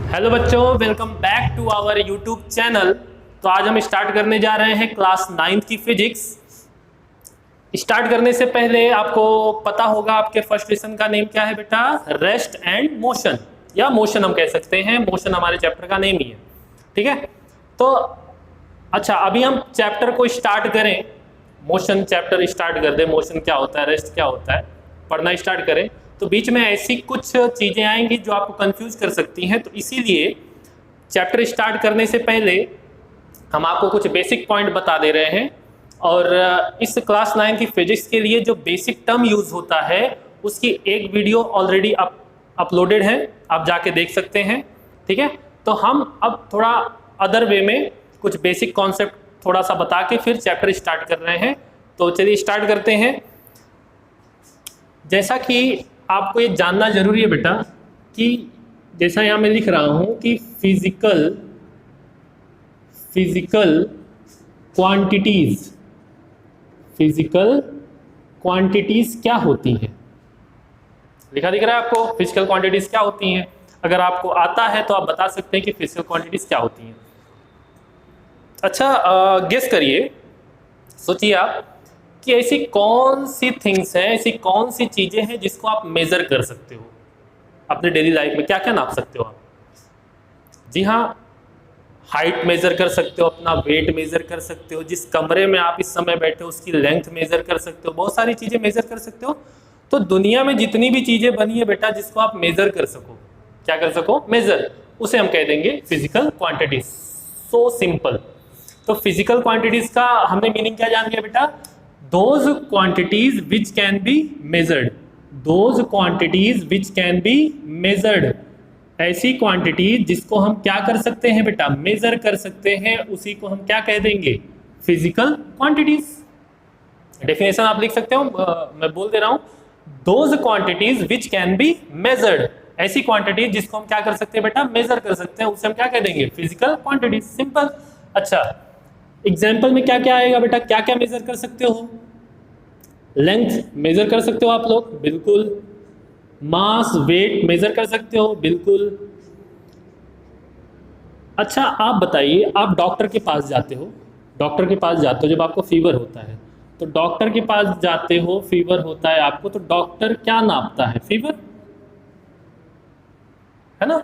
Hello बच्चों, welcome back to our YouTube channel. तो आज हम स्टार्ट करने जा रहे हैं क्लास 9th की फिजिक्स। स्टार्ट करने से पहले आपको पता होगा आपके फर्स्ट लेसन का नेम क्या है बेटा? रेस्ट एंड मोशन, या मोशन हम कह सकते हैं। मोशन हमारे चैप्टर का नेम ही है, ठीक है। तो अच्छा, अभी हम चैप्टर को स्टार्ट करें। मोशन चैप्टर स्टार्ट कर दे। मोशन क्या होता है, रेस्ट क्या होता है, पढ़ना स्टार्ट करें। तो बीच में ऐसी कुछ चीज़ें आएंगी जो आपको कंफ्यूज कर सकती हैं। तो इसीलिए चैप्टर स्टार्ट करने से पहले हम आपको कुछ बेसिक पॉइंट बता दे रहे हैं। और इस क्लास 9 की फिजिक्स के लिए जो बेसिक टर्म यूज होता है उसकी एक वीडियो ऑलरेडी अपलोडेड है, आप जाके देख सकते हैं, ठीक है। तो हम अब थोड़ा अदर वे में कुछ बेसिक कॉन्सेप्ट थोड़ा सा बता के फिर चैप्टर स्टार्ट कर रहे हैं। तो चलिए स्टार्ट करते हैं। जैसा कि आपको ये जानना जरूरी है बेटा कि जैसा यहाँ मैं लिख रहा हूँ कि फिजिकल क्वांटिटीज क्या होती हैं। लिखा दिख रहा है आपको, फिजिकल क्वांटिटीज क्या होती हैं। अगर आपको आता है तो आप बता सकते हैं कि फिजिकल क्वांटिटीज क्या होती हैं। अच्छा, गेस करिए, सोचिए आप कि ऐसी कौन सी थिंग्स हैं, ऐसी कौन सी चीजें हैं जिसको आप मेजर कर सकते हो अपने डेली लाइफ में। क्या क्या नाप सकते हो आप? जी हाँ, हाइट मेजर कर सकते हो, अपना वेट मेजर कर सकते हो, जिस कमरे में आप इस समय बैठे हो उसकी लेंथ मेजर कर सकते हो, बहुत सारी चीजें मेजर कर सकते हो। तो दुनिया में जितनी भी चीजें बनी है बेटा जिसको आप मेजर कर सको, क्या कर सको, मेजर, उसे हम कह देंगे फिजिकल क्वांटिटीज। So simple. तो फिजिकल क्वांटिटीज का हमने मीनिंग क्या जान लिया बेटा? Those quantities which can be measured, those quantities which can be measured, ऐसी क्वांटिटी जिसको हम क्या कर सकते हैं बेटा, मेजर कर सकते हैं, उसी को हम क्या कह देंगे, फिजिकल क्वांटिटीज। डेफिनेशन आप लिख सकते हो, मैं बोल दे रहा हूं, those quantities which can be measured, ऐसी क्वांटिटी जिसको हम क्या कर सकते हैं बेटा, मेजर कर सकते हैं, उसे हम क्या कह देंगे, फिजिकल क्वांटिटीज। सिंपल। अच्छा, एग्जाम्पल में क्या क्या आएगा बेटा? क्या क्या मेजर कर सकते हो? लेंथ मेजर कर सकते हो आप लोग, बिल्कुल। मास, वेट मेजर कर सकते हो, बिल्कुल। अच्छा, आप बताइए, आप डॉक्टर के पास जाते हो, जब आपको फीवर होता है तो डॉक्टर के पास जाते हो, फीवर होता है आपको, तो डॉक्टर क्या नापता है? फीवर, है ना।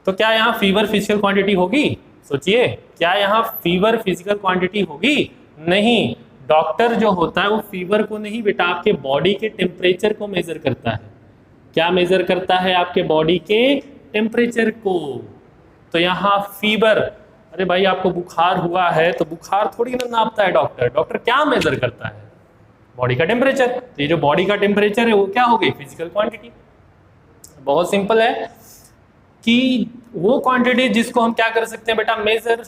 तो क्या यहाँ फीवर फिजिकल क्वांटिटी होगी? सोचिए, क्या यहाँ फीवर फिजिकल क्वांटिटी होगी? नहीं। डॉक्टर जो होता है वो फीवर को नहीं बेटा, आपके बॉडी के टेम्परेचर को मेजर करता है। क्या मेजर करता है? आपके बॉडी के टेम्परेचर को। तो यहाँ फीवर, अरे भाई आपको बुखार हुआ है तो बुखार थोड़ी ना नापता है डॉक्टर। डॉक्टर क्या मेजर करता है? बॉडी का टेम्परेचर। तो ये जो बॉडी का टेम्परेचर है वो क्या हो गई, फिजिकल क्वांटिटी। बहुत सिंपल है कि वो क्वांटिटी जिसको हम क्या कर सकते हैं बेटा, मेजर,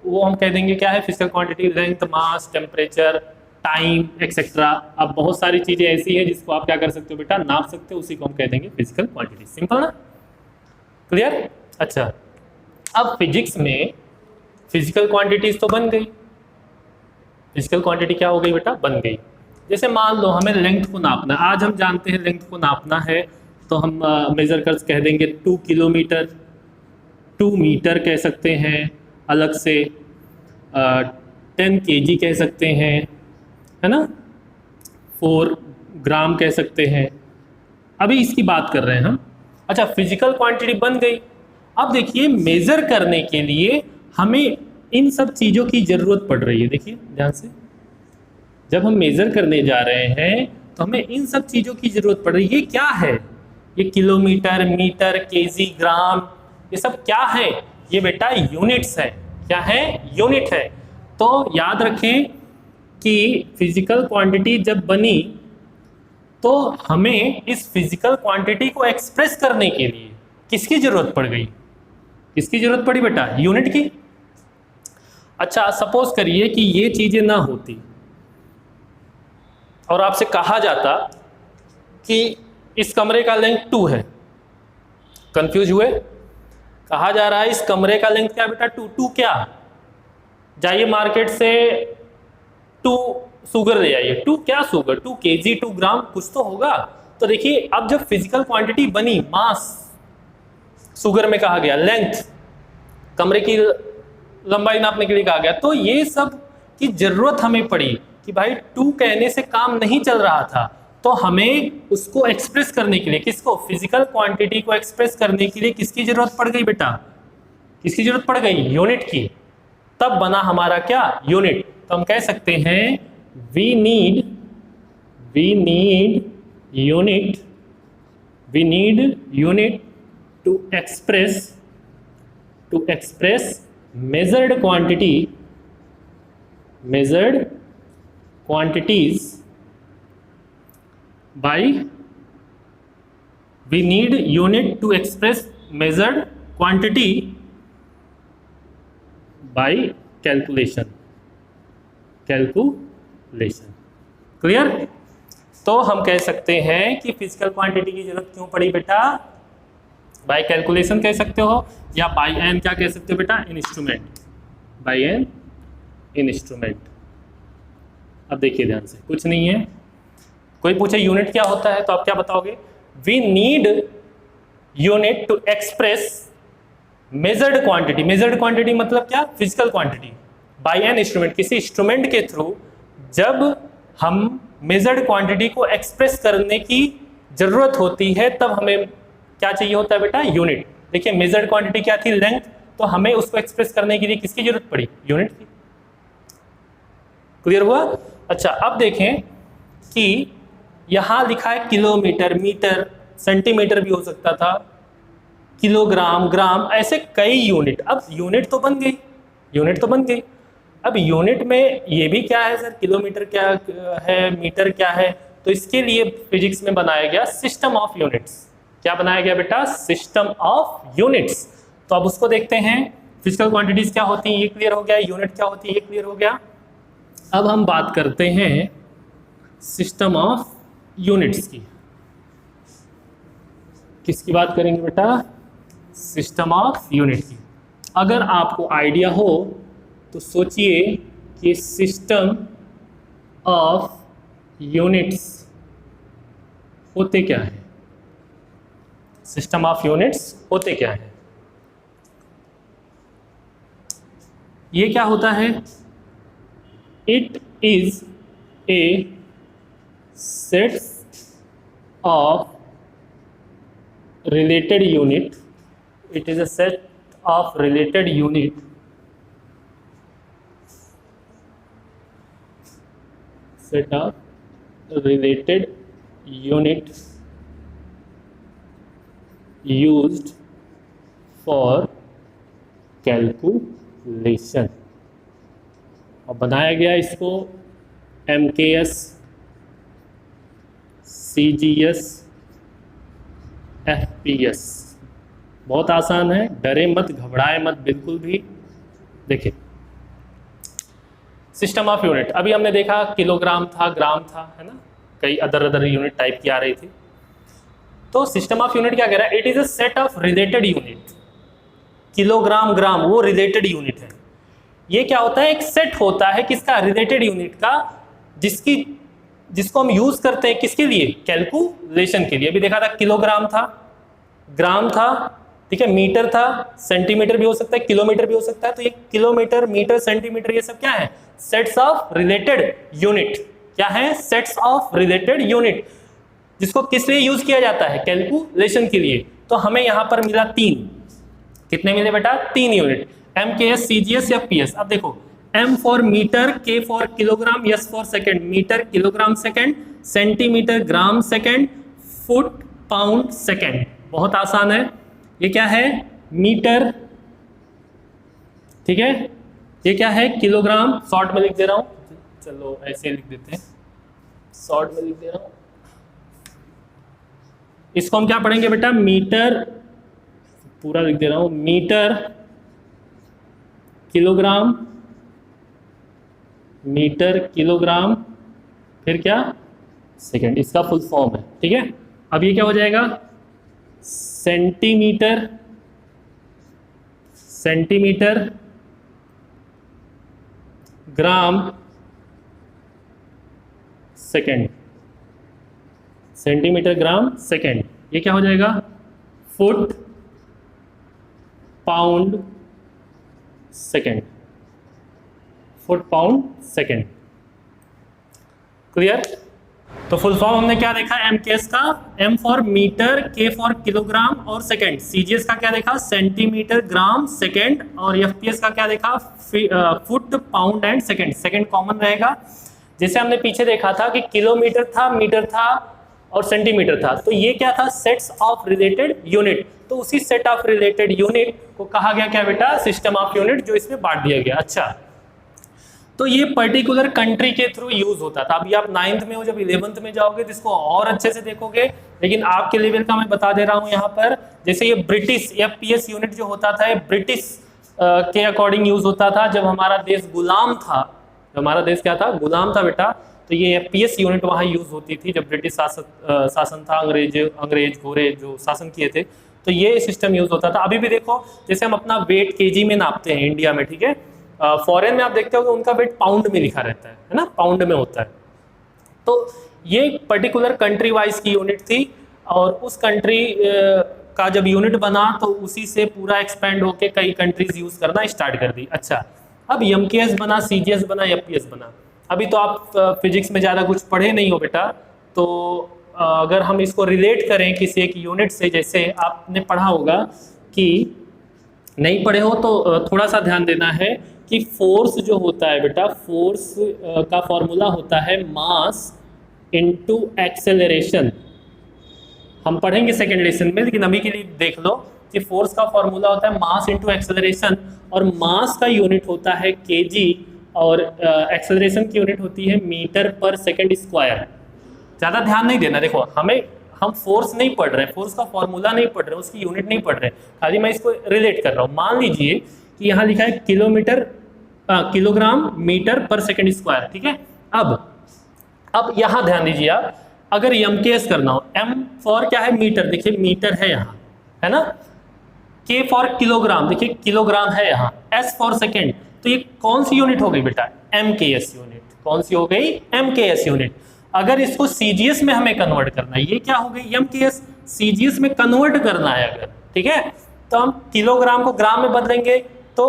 वो हम कह देंगे क्या है, फिजिकल क्वांटिटी। लेंथ, मास, टेम्परेचर, टाइम, एक्सेट्रा। अब बहुत सारी चीजें ऐसी हैं जिसको आप क्या कर सकते हो बेटा, नाप सकते हो, उसी को हम कह देंगे फिजिकल क्वांटिटी। सिंपल ना, क्लियर? अच्छा, अब फिजिक्स में फिजिकल क्वांटिटीज तो बन गई। फिजिकल क्वांटिटी क्या हो गई बेटा, बन गई। जैसे मान लो हमें लेंथ को नापना, आज हम जानते हैं लेंथ को नापना है, तो हम मेजर कर कह देंगे 2 किलोमीटर, 2 मीटर कह सकते हैं, अलग से 10 kg कह सकते हैं, है ना, 4 ग्राम कह सकते हैं। अभी इसकी बात कर रहे हैं हम। अच्छा, फिजिकल क्वांटिटी बन गई। अब देखिए, मेजर करने के लिए हमें इन सब चीज़ों की ज़रूरत पड़ रही है। देखिए ध्यान से, जब हम मेजर करने जा रहे हैं तो हमें इन सब चीज़ों की ज़रूरत पड़ रही है। ये क्या है? ये किलोमीटर, मीटर, केजी, ग्राम, ये सब क्या है? ये बेटा यूनिट्स है। क्या है? यूनिट है। तो याद रखें कि फिजिकल क्वांटिटी जब बनी तो हमें इस फिजिकल क्वांटिटी को एक्सप्रेस करने के लिए किसकी जरूरत पड़ गई? किसकी जरूरत पड़ी बेटा? यूनिट की। अच्छा, सपोज करिए कि ये चीजें ना होती और आपसे कहा जाता कि इस कमरे का लेंथ 2 है। कंफ्यूज हुए? कहा जा रहा है इस कमरे का लेंथ क्या बेटा, 2। 2 क्या? जाइए मार्केट से 2 शुगर ले आइए। 2 क्या शुगर? 2 kg, 2 ग्राम, कुछ तो होगा। तो देखिए, अब जब फिजिकल क्वांटिटी बनी, मास, शुगर में कहा गया, लेंथ कमरे की लंबाई नापने के लिए कहा गया। तो ये सब की जरूरत हमें पड़ी कि भाई 2 कहने से काम नहीं चल रहा था, तो हमें उसको एक्सप्रेस करने के लिए, किसको, फिजिकल क्वांटिटी को एक्सप्रेस करने के लिए किसकी जरूरत पड़ गई बेटा, किसकी जरूरत पड़ गई, यूनिट की। तब बना हमारा क्या, यूनिट। तो हम कह सकते हैं we need unit to express measured quantities by, we need unit to express measured quantity by calculation। Clear. तो हम कह सकते हैं कि फिजिकल क्वांटिटी की जरूरत क्यों पड़ी बेटा, बाय कैलकुलेशन कह सकते हो, या बाय एन क्या कह सकते हो बेटा, इंस्ट्रूमेंट, बाय एन इंस्ट्रूमेंट। अब देखिए ध्यान से, कुछ नहीं है, कोई पूछे यूनिट क्या होता है तो आप क्या बताओगे, we need unit to express measured quantity. Measured quantity मतलब क्या, physical quantity, by an instrument, किसी इंस्ट्रूमेंट के थ्रू जब हम मेजर्ड क्वांटिटी को एक्सप्रेस करने की जरूरत होती है तब हमें क्या चाहिए होता है बेटा, यूनिट। देखिए मेजर्ड क्वांटिटी क्या थी, लेंथ, तो हमें उसको एक्सप्रेस करने के लिए किसकी जरूरत पड़ी, यूनिट की। क्लियर हुआ। अच्छा अब देखें कि यहां लिखा है किलोमीटर, मीटर, सेंटीमीटर भी हो सकता था, किलोग्राम, ग्राम, ऐसे कई यूनिट। अब यूनिट तो बन गई, अब यूनिट में ये भी क्या है सर, किलोमीटर क्या है, मीटर क्या है, तो इसके लिए फिजिक्स में बनाया गया सिस्टम ऑफ यूनिट्स। क्या बनाया गया बेटा, सिस्टम ऑफ यूनिट्स। तो अब उसको देखते हैं, फिजिकल क्वांटिटीज क्या होती हैं ये क्लियर हो गया, यूनिट क्या होती है ये क्लियर हो गया। अब हम बात करते हैं सिस्टम ऑफ यूनिट्स की। किसकी बात करेंगे बेटा, सिस्टम ऑफ यूनिट की। अगर आपको आइडिया हो तो सोचिए कि सिस्टम ऑफ यूनिट्स होते क्या है, सिस्टम ऑफ यूनिट्स होते क्या है। ये क्या होता है, it is a set of related unit, it is a set of related unit used for calculation। और बनाया गया इसको MKS, CGS, FPS। बहुत आसान है, डरे मत, घबराए मत बिल्कुल भी। देखिए सिस्टम ऑफ यूनिट, अभी हमने देखा किलोग्राम था, ग्राम था, है ना, कई अदर यूनिट टाइप की आ रही थी। तो सिस्टम ऑफ यूनिट क्या कह रहा है, it is a set of related unit. Kilogram, gram वो रिलेटेड यूनिट है। ये क्या होता है, एक सेट होता है किसका, रिलेटेड यूनिट का, जिसको हम यूज करते हैं किसके लिए, कैलकुलेशन के लिए। अभी देखा था किलोग्राम था, ग्राम था, ठीक है, मीटर था, सेंटीमीटर भी हो सकता है, किलोमीटर भी हो सकता है। तो ये किलोमीटर, मीटर, सेंटीमीटर ये सब क्या है, सेट्स ऑफ रिलेटेड यूनिट। क्या है, सेट्स ऑफ रिलेटेड यूनिट, जिसको किस लिए यूज किया जाता है, कैलकुलेशन के लिए। तो हमें यहां पर मिला 3, कितने मिले बेटा, 3 यूनिट, MKS, CGS, FPS। अब देखो, M for metre, K for kilogram, S for second, metre, kilogram, second, centimetre, gram, second, foot, pound, second. बहुत आसान है। ये क्या है, मीटर, ठीक है, ये क्या है, किलोग्राम, शॉर्ट में लिख दे रहा हूं, चलो ऐसे लिख देते हैं, शॉर्ट में लिख दे रहा हूं। इसको हम क्या पढ़ेंगे बेटा, मीटर, पूरा लिख दे रहा हूं, मीटर, किलोग्राम, मीटर, किलोग्राम, फिर क्या, सेकंड, इसका फुल फॉर्म है, ठीक है। अब ये क्या हो जाएगा, centimetre, centimetre, gram, second, centimetre, gram, second. ये क्या हो जाएगा, foot, pound second, foot pound second. Clear? तो फुल फॉर्म हमने क्या देखा MKS का, M for metre, K for kilogram और सेकेंड। CGS का क्या देखा, सेंटीमीटर, ग्राम, सेकेंड। और FPS का क्या देखा, foot, pound and second. Second common रहेगा। जैसे हमने पीछे देखा था कि किलोमीटर था, मीटर था और सेंटीमीटर था, तो ये क्या था, सेट्स ऑफ रिलेटेड यूनिट। तो उसी सेट ऑफ रिलेटेड यूनिट को कहा गया क्या बेटा, सिस्टम ऑफ यूनिट, जो इसमें बांट दिया गया। अच्छा, तो ये पर्टिकुलर कंट्री के थ्रू यूज होता था। अभी आप 9th में हो, जब 11th में जाओगे तो इसको और अच्छे से देखोगे, लेकिन आपके लेवल का मैं बता दे रहा हूं यहाँ पर। जैसे ये ब्रिटिश FPS यूनिट जो होता था, ये ब्रिटिश के अकॉर्डिंग यूज होता था जब हमारा देश गुलाम था। जब हमारा देश क्या था, गुलाम था बेटा, तो ये FPS यूनिट वहाँ यूज होती थी जब ब्रिटिश शासन था, अंग्रेज घोड़े जो शासन किए थे, तो ये सिस्टम यूज होता था। अभी भी देखो, जैसे हम अपना वेट केजी में नापते हैं इंडिया में, ठीक है, फॉरेन में आप देखते हो कि उनका वेट पाउंड में लिखा रहता है ना, पाउंड में होता है। तो ये पर्टिकुलर कंट्री वाइज की यूनिट थी, और उस कंट्री का जब यूनिट बना तो उसी से पूरा एक्सपेंड होके कई कंट्रीज यूज करना स्टार्ट कर दी। अच्छा, अब MKS बना, CGS बना, FPS बना। अभी तो आप फिजिक्स में ज़्यादा कुछ पढ़े नहीं हो बेटा, तो अगर हम इसको रिलेट करें किसी एक यूनिट से, जैसे आपने पढ़ा होगा कि, नहीं पढ़े हो तो थोड़ा सा ध्यान देना है कि फोर्स जो होता है बेटा, फोर्स का फॉर्मूला होता है मास इनटू एक्सेलरेशन। हम पढ़ेंगे सेकेंड लेसन में, लेकिन अभी के लिए देख लो कि फोर्स का फॉर्मूला होता है मास इनटू एक्सेलरेशन, और मास का यूनिट होता है kg, और एक्सेलरेशन की यूनिट होती है मीटर पर सेकेंड स्क्वायर। ज़्यादा ध्यान नहीं देना, देखो हम फोर्स नहीं पढ़ रहे हैं, फोर्स का फॉर्मूला नहीं पढ़ रहे हैं, उसकी यूनिट नहीं पढ़ रहे हैं, खाली मैं इसको रिलेट कर रहा हूँ। मान लीजिए कि यहाँ लिखा है किलोग्राम मीटर पर सेकेंड स्क्वायर, ठीक है। अब यहाँ ध्यान दीजिए आप, अगर MKS करना हो, M फॉर क्या है, मीटर, देखिए मीटर है यहाँ, है ना। K फॉर किलोग्राम, देखिए किलोग्राम है यहाँ। S फॉर सेकेंड, तो ये कौन सी यूनिट हो गई बेटा, MKS यूनिट। कौन सी हो गई, MKS यूनिट। अगर इसको CGS में हमें कन्वर्ट करना है, ये क्या हो गई MKS, CGS में कन्वर्ट करना है अगर, ठीक है, तो हम किलोग्राम को ग्राम में बदलेंगे तो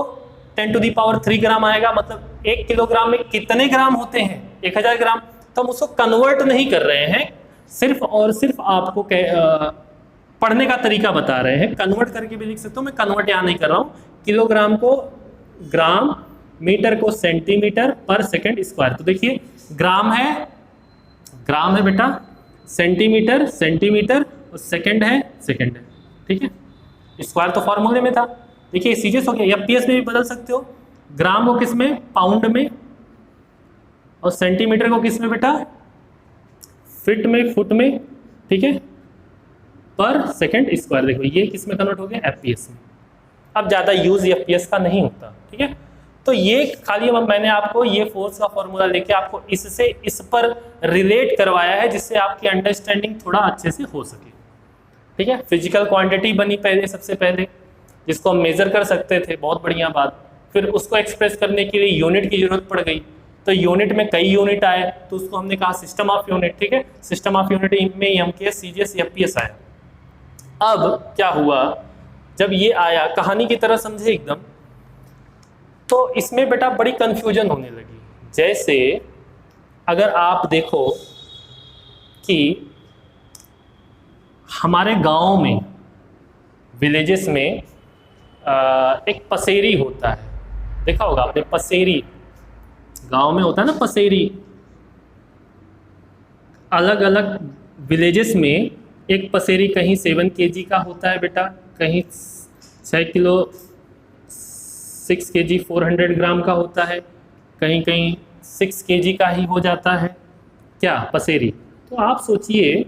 10⁻³ ग्राम आएगा। मतलब 1 किलोग्राम में कितने ग्राम होते हैं, 1000 ग्राम। तो हम उसको कन्वर्ट नहीं कर रहे हैं, सिर्फ और सिर्फ आपको पढ़ने का तरीका बता रहे हैं। कन्वर्ट करके भी लिख सकते हो, मैं कन्वर्ट यहाँ नहीं कर रहा हूँ। किलोग्राम को ग्राम, मीटर को सेंटीमीटर पर सेकेंड स्क्वायर। तो देखिए ग्राम है बेटा, सेंटीमीटर सेंटीमीटर, और सेकेंड है, ठीक है। स्क्वायर तो फॉर्मूले में था। देखिए सीजीएस हो गया, FPS में भी बदल सकते हो। ग्राम को किस में, पाउंड में, और सेंटीमीटर को किस में बेटा, फीट में, फुट में, ठीक है, पर सेकेंड स्क्वायर। देखो ये किस में कन्वर्ट हो गया, FPS में। अब ज़्यादा यूज FPS का नहीं होता, ठीक है। तो ये खाली मैंने आपको ये फोर्स का फॉर्मूला लेके आपको इससे इस पर रिलेट करवाया है, जिससे आपकी अंडरस्टैंडिंग थोड़ा अच्छे से हो सके, ठीक है। फिजिकल क्वांटिटी बनी पहले, सबसे पहले, जिसको हम मेजर कर सकते थे, बहुत बढ़िया बात। फिर उसको एक्सप्रेस करने के लिए यूनिट की जरूरत पड़ गई, तो यूनिट में कई यूनिट आए, तो उसको हमने कहा सिस्टम ऑफ यूनिट, ठीक है। सिस्टम ऑफ यूनिट में MKS, CGS, FPS आया। अब क्या हुआ, जब ये आया, कहानी की तरह समझे एकदम, तो इसमें बेटा बड़ी कंफ्यूजन होने लगी। जैसे अगर आप देखो कि हमारे गांव में, विलेजेस में एक पसेरी होता है, देखा होगा आपने, पसेरी गांव में होता है ना, पसेरी। अलग अलग विलेजेस में एक पसेरी कहीं 7 kg का होता है बेटा, कहीं 6 किलो 6 kg 400 ग्राम का होता है, कहीं कहीं 6 kg का ही हो जाता है, क्या, पसेरी। तो आप सोचिए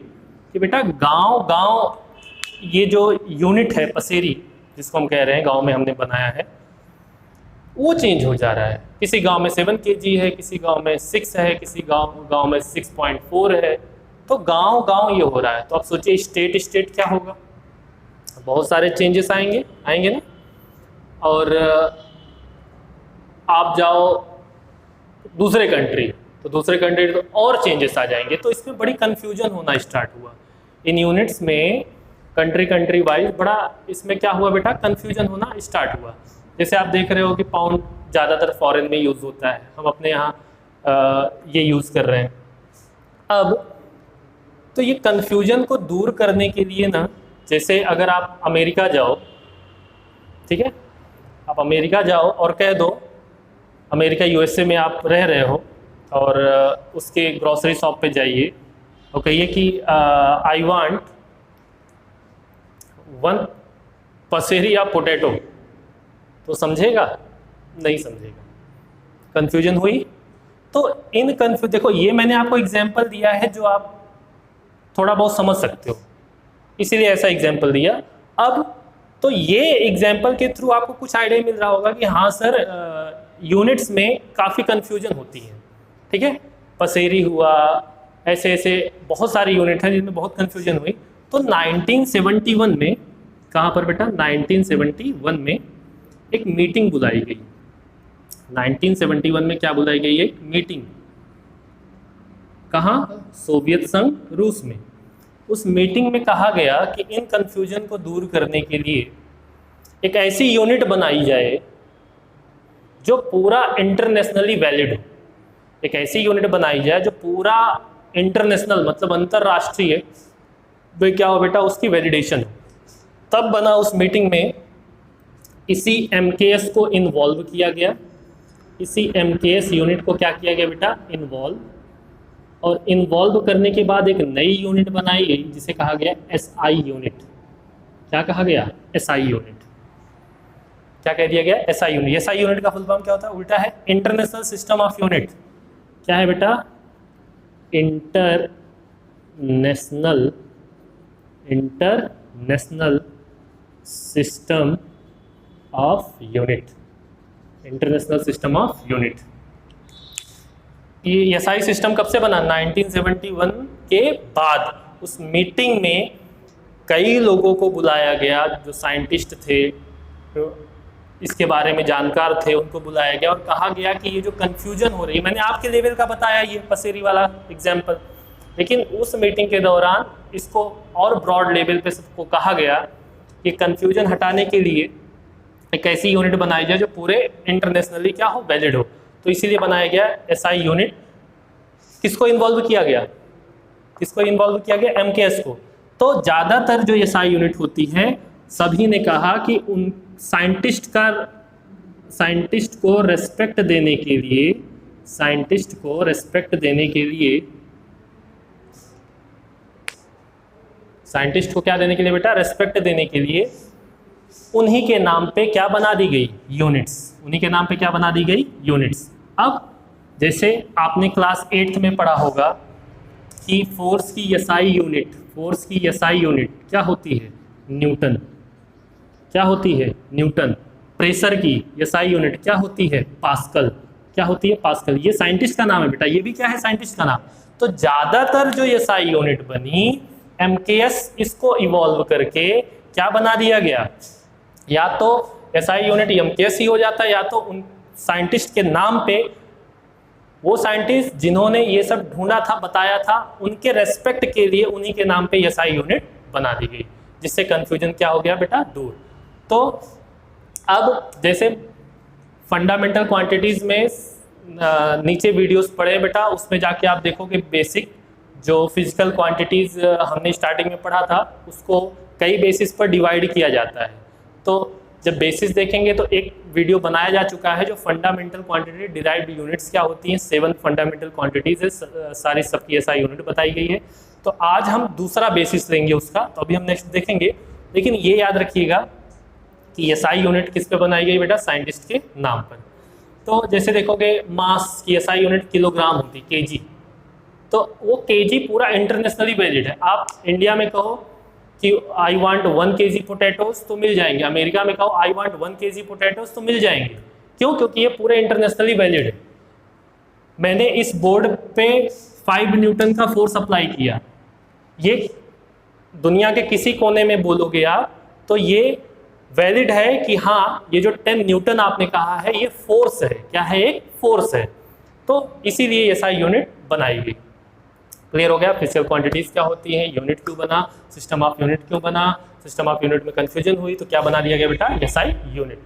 कि बेटा गांव ये जो यूनिट है पसेरी, जिसको हम कह रहे हैं गांव में हमने बनाया है, वो चेंज हो जा रहा है। किसी गांव में 7 kg है, किसी गांव में 6 है, किसी गांव में 6.4 है। तो गांव ये हो रहा है। तो आप सोचिए स्टेट क्या होगा, बहुत सारे चेंजेस आएंगे ना। और आप जाओ दूसरे कंट्री, तो दूसरे कंट्री तो और चेंजेस आ जाएंगे। तो इसमें बड़ी कंफ्यूजन होना स्टार्ट हुआ। इन यूनिट्स में कंट्री कंट्री वाइज बड़ा इसमें क्या हुआ बेटा, कंफ्यूजन होना स्टार्ट हुआ। जैसे आप देख रहे हो कि पाउंड ज़्यादातर फॉरेन में यूज़ होता है, हम अपने यहाँ ये यूज़ कर रहे हैं। अब तो ये कंफ्यूजन को दूर करने के लिए ना, जैसे अगर आप अमेरिका जाओ, ठीक है, आप अमेरिका जाओ और कह दो, अमेरिका यूएसए में आप रह रहे हो और उसके ग्रोसरी शॉप पे जाइए और कहिए कि आई वांट 1 पसेरी या पोटैटो, तो समझेगा? नहीं समझेगा। कंफ्यूजन हुई। तो इन देखो, ये मैंने आपको एग्जाम्पल दिया है जो आप थोड़ा बहुत समझ सकते हो, इसीलिए ऐसा एग्जाम्पल दिया। अब तो ये एग्जाम्पल के थ्रू आपको कुछ आइडिया मिल रहा होगा कि हाँ सर, यूनिट्स में काफ़ी कंफ्यूजन होती है, ठीक है। पसेरी हुआ, ऐसे ऐसे बहुत सारी यूनिट हैं जिनमें बहुत कंफ्यूजन हुई। तो 1971 में, कहाँ पर बेटा, 1971 में एक मीटिंग बुलाई गई। 1971 में क्या बुलाई गई? एक मीटिंग। कहाँ? सोवियत संघ, रूस में। उस मीटिंग में कहा गया कि इन कंफ्यूजन को दूर करने के लिए एक ऐसी यूनिट बनाई जाए जो पूरा इंटरनेशनली वैलिड हो। एक ऐसी यूनिट बनाई जाए जो पूरा इंटरनेशनल, मतलब अंतरराष्ट्रीय, वो क्या हो बेटा, उसकी वैलिडेशन हो। तब बना उस मीटिंग में, इसी MKS को इन्वॉल्व किया गया। इसी MKS यूनिट को क्या किया गया बेटा, इन्वॉल्व। और इन्वॉल्व करने के बाद एक नई यूनिट बनाई गई जिसे कहा गया SI यूनिट। क्या कहा गया? SI unit. क्या कह दिया गया? SI unit. SI यूनिट का फुल फॉर्म क्या होता है? उल्टा है इंटरनेशनल सिस्टम ऑफ यूनिट। क्या है बेटा? International system of unit. International system of unit. ये SI सिस्टम कब से बना? 1971 के बाद। उस मीटिंग में कई लोगों को बुलाया गया जो साइंटिस्ट थे, तो इसके बारे में जानकार थे, उनको बुलाया गया और कहा गया कि ये जो कंफ्यूजन हो रही है, मैंने आपके लेवल का बताया ये पसेरी वाला एग्जाम्पल, लेकिन उस मीटिंग के दौरान इसको और ब्रॉड लेवल पे सबको कहा गया कि कंफ्यूजन हटाने के लिए एक ऐसी यूनिट बनाई जाए जो पूरे इंटरनेशनली क्या हो, वैलिड हो। तो इसीलिए बनाया गया SI यूनिट। किसको इन्वॉल्व किया गया? किसको इन्वॉल्व किया गया? MKS को। तो ज़्यादातर जो SI यूनिट होती है, सभी ने कहा कि उन साइंटिस्ट को रेस्पेक्ट देने के लिए, साइंटिस्ट को रेस्पेक्ट देने के लिए, साइंटिस्ट को क्या देने के लिए बेटा? रेस्पेक्ट देने के लिए उन्हीं के नाम पे क्या बना दी गई? यूनिट्स। उन्हीं के नाम पे क्या बना दी गई? यूनिट्स। अब जैसे आपने क्लास 8th में पढ़ा होगा कि फोर्स की SI यूनिट, फोर्स की SI यूनिट क्या होती है? न्यूटन। क्या होती है? न्यूटन। प्रेशर की SI यूनिट क्या होती है? पास्कल। क्या होती है? पास्कल। ये साइंटिस्ट का नाम है बेटा, ये भी क्या है? साइंटिस्ट का नाम। तो ज़्यादातर जो SI यूनिट बनी, MKS इसको इवॉल्व करके क्या बना दिया गया? या तो SI यूनिट MKS ही हो जाता, या तो उन साइंटिस्ट के नाम पे, वो साइंटिस्ट जिन्होंने ये सब ढूंढा था, बताया था, उनके रेस्पेक्ट के लिए उन्हीं के नाम पे SI यूनिट बना दी गई, जिससे कंफ्यूजन क्या हो गया बेटा? दूर। तो अब जैसे फंडामेंटल क्वांटिटीज़ में नीचे वीडियोस पढ़े बेटा, उसमें जाके आप देखोगे बेसिक जो फिजिकल क्वांटिटीज़ हमने स्टार्टिंग में पढ़ा था, उसको कई बेसिस पर डिवाइड किया जाता है। तो जब बेसिस देखेंगे तो एक वीडियो बनाया जा चुका है जो फंडामेंटल क्वांटिटी डिराइव्ड यूनिट्स क्या होती हैं, 7 फंडामेंटल क्वांटिटीज़ है, सारी सबकी SI यूनिट बताई गई है। तो आज हम दूसरा बेसिस लेंगे उसका, तो अभी हम नेक्स्ट देखेंगे। लेकिन ये याद रखिएगा कि SI यूनिट किस पे बनाई गई बेटा? साइंटिस्ट के नाम पर। तो जैसे देखोगे मास की SI यूनिट किलोग्राम होती, kg। तो वो kg पूरा इंटरनेशनली वैलिड है। आप इंडिया में कहो कि आई वांट 1 kg पोटैटोज तो मिल जाएंगे, अमेरिका में कहो आई वांट 1 kg पोटैटोज तो मिल जाएंगे। क्यों? क्योंकि ये पूरे इंटरनेशनली वैलिड है। मैंने इस बोर्ड पे 5 न्यूटन का फोर्स अप्लाई किया, ये दुनिया के किसी कोने में बोलोगे आप तो ये वैलिड है कि हाँ, ये जो 10 न्यूटन आपने कहा है ये फोर्स है। क्या है? एक फोर्स है। तो इसीलिए SI यूनिट बनाई गई। क्लियर हो गया? फिजिकल क्वांटिटीज क्या होती हैं, यूनिट क्यों बना, सिस्टम ऑफ यूनिट क्यों बना, सिस्टम ऑफ यूनिट में कंफ्यूजन हुई तो क्या बना दिया गया बेटा, एसआई यूनिट।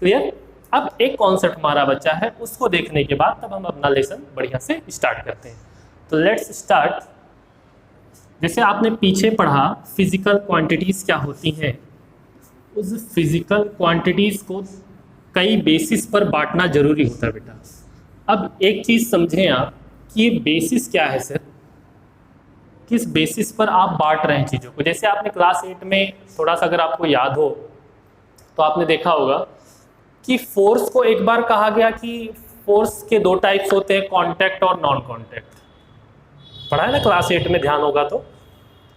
क्लियर? अब एक कॉन्सेप्ट हमारा बच्चा है, उसको देखने के बाद तब हम अपना लेसन बढ़िया से स्टार्ट करते हैं। तो लेट्स स्टार्ट। जैसे आपने पीछे पढ़ा फिजिकल क्वांटिटीज क्या होती हैं, उस फिजिकल क्वांटिटीज को कई बेसिस पर बांटना जरूरी होता है बेटा। अब एक चीज समझें आप कि ये बेसिस क्या है सर, किस बेसिस पर आप बांट रहे हैं चीज़ों को। जैसे आपने क्लास 8 में थोड़ा सा अगर आपको याद हो तो आपने देखा होगा कि फोर्स को एक बार कहा गया कि फोर्स के दो टाइप्स होते हैं, कांटेक्ट और नॉन कांटेक्ट। पढ़ा है ना क्लास 8 में, ध्यान होगा तो।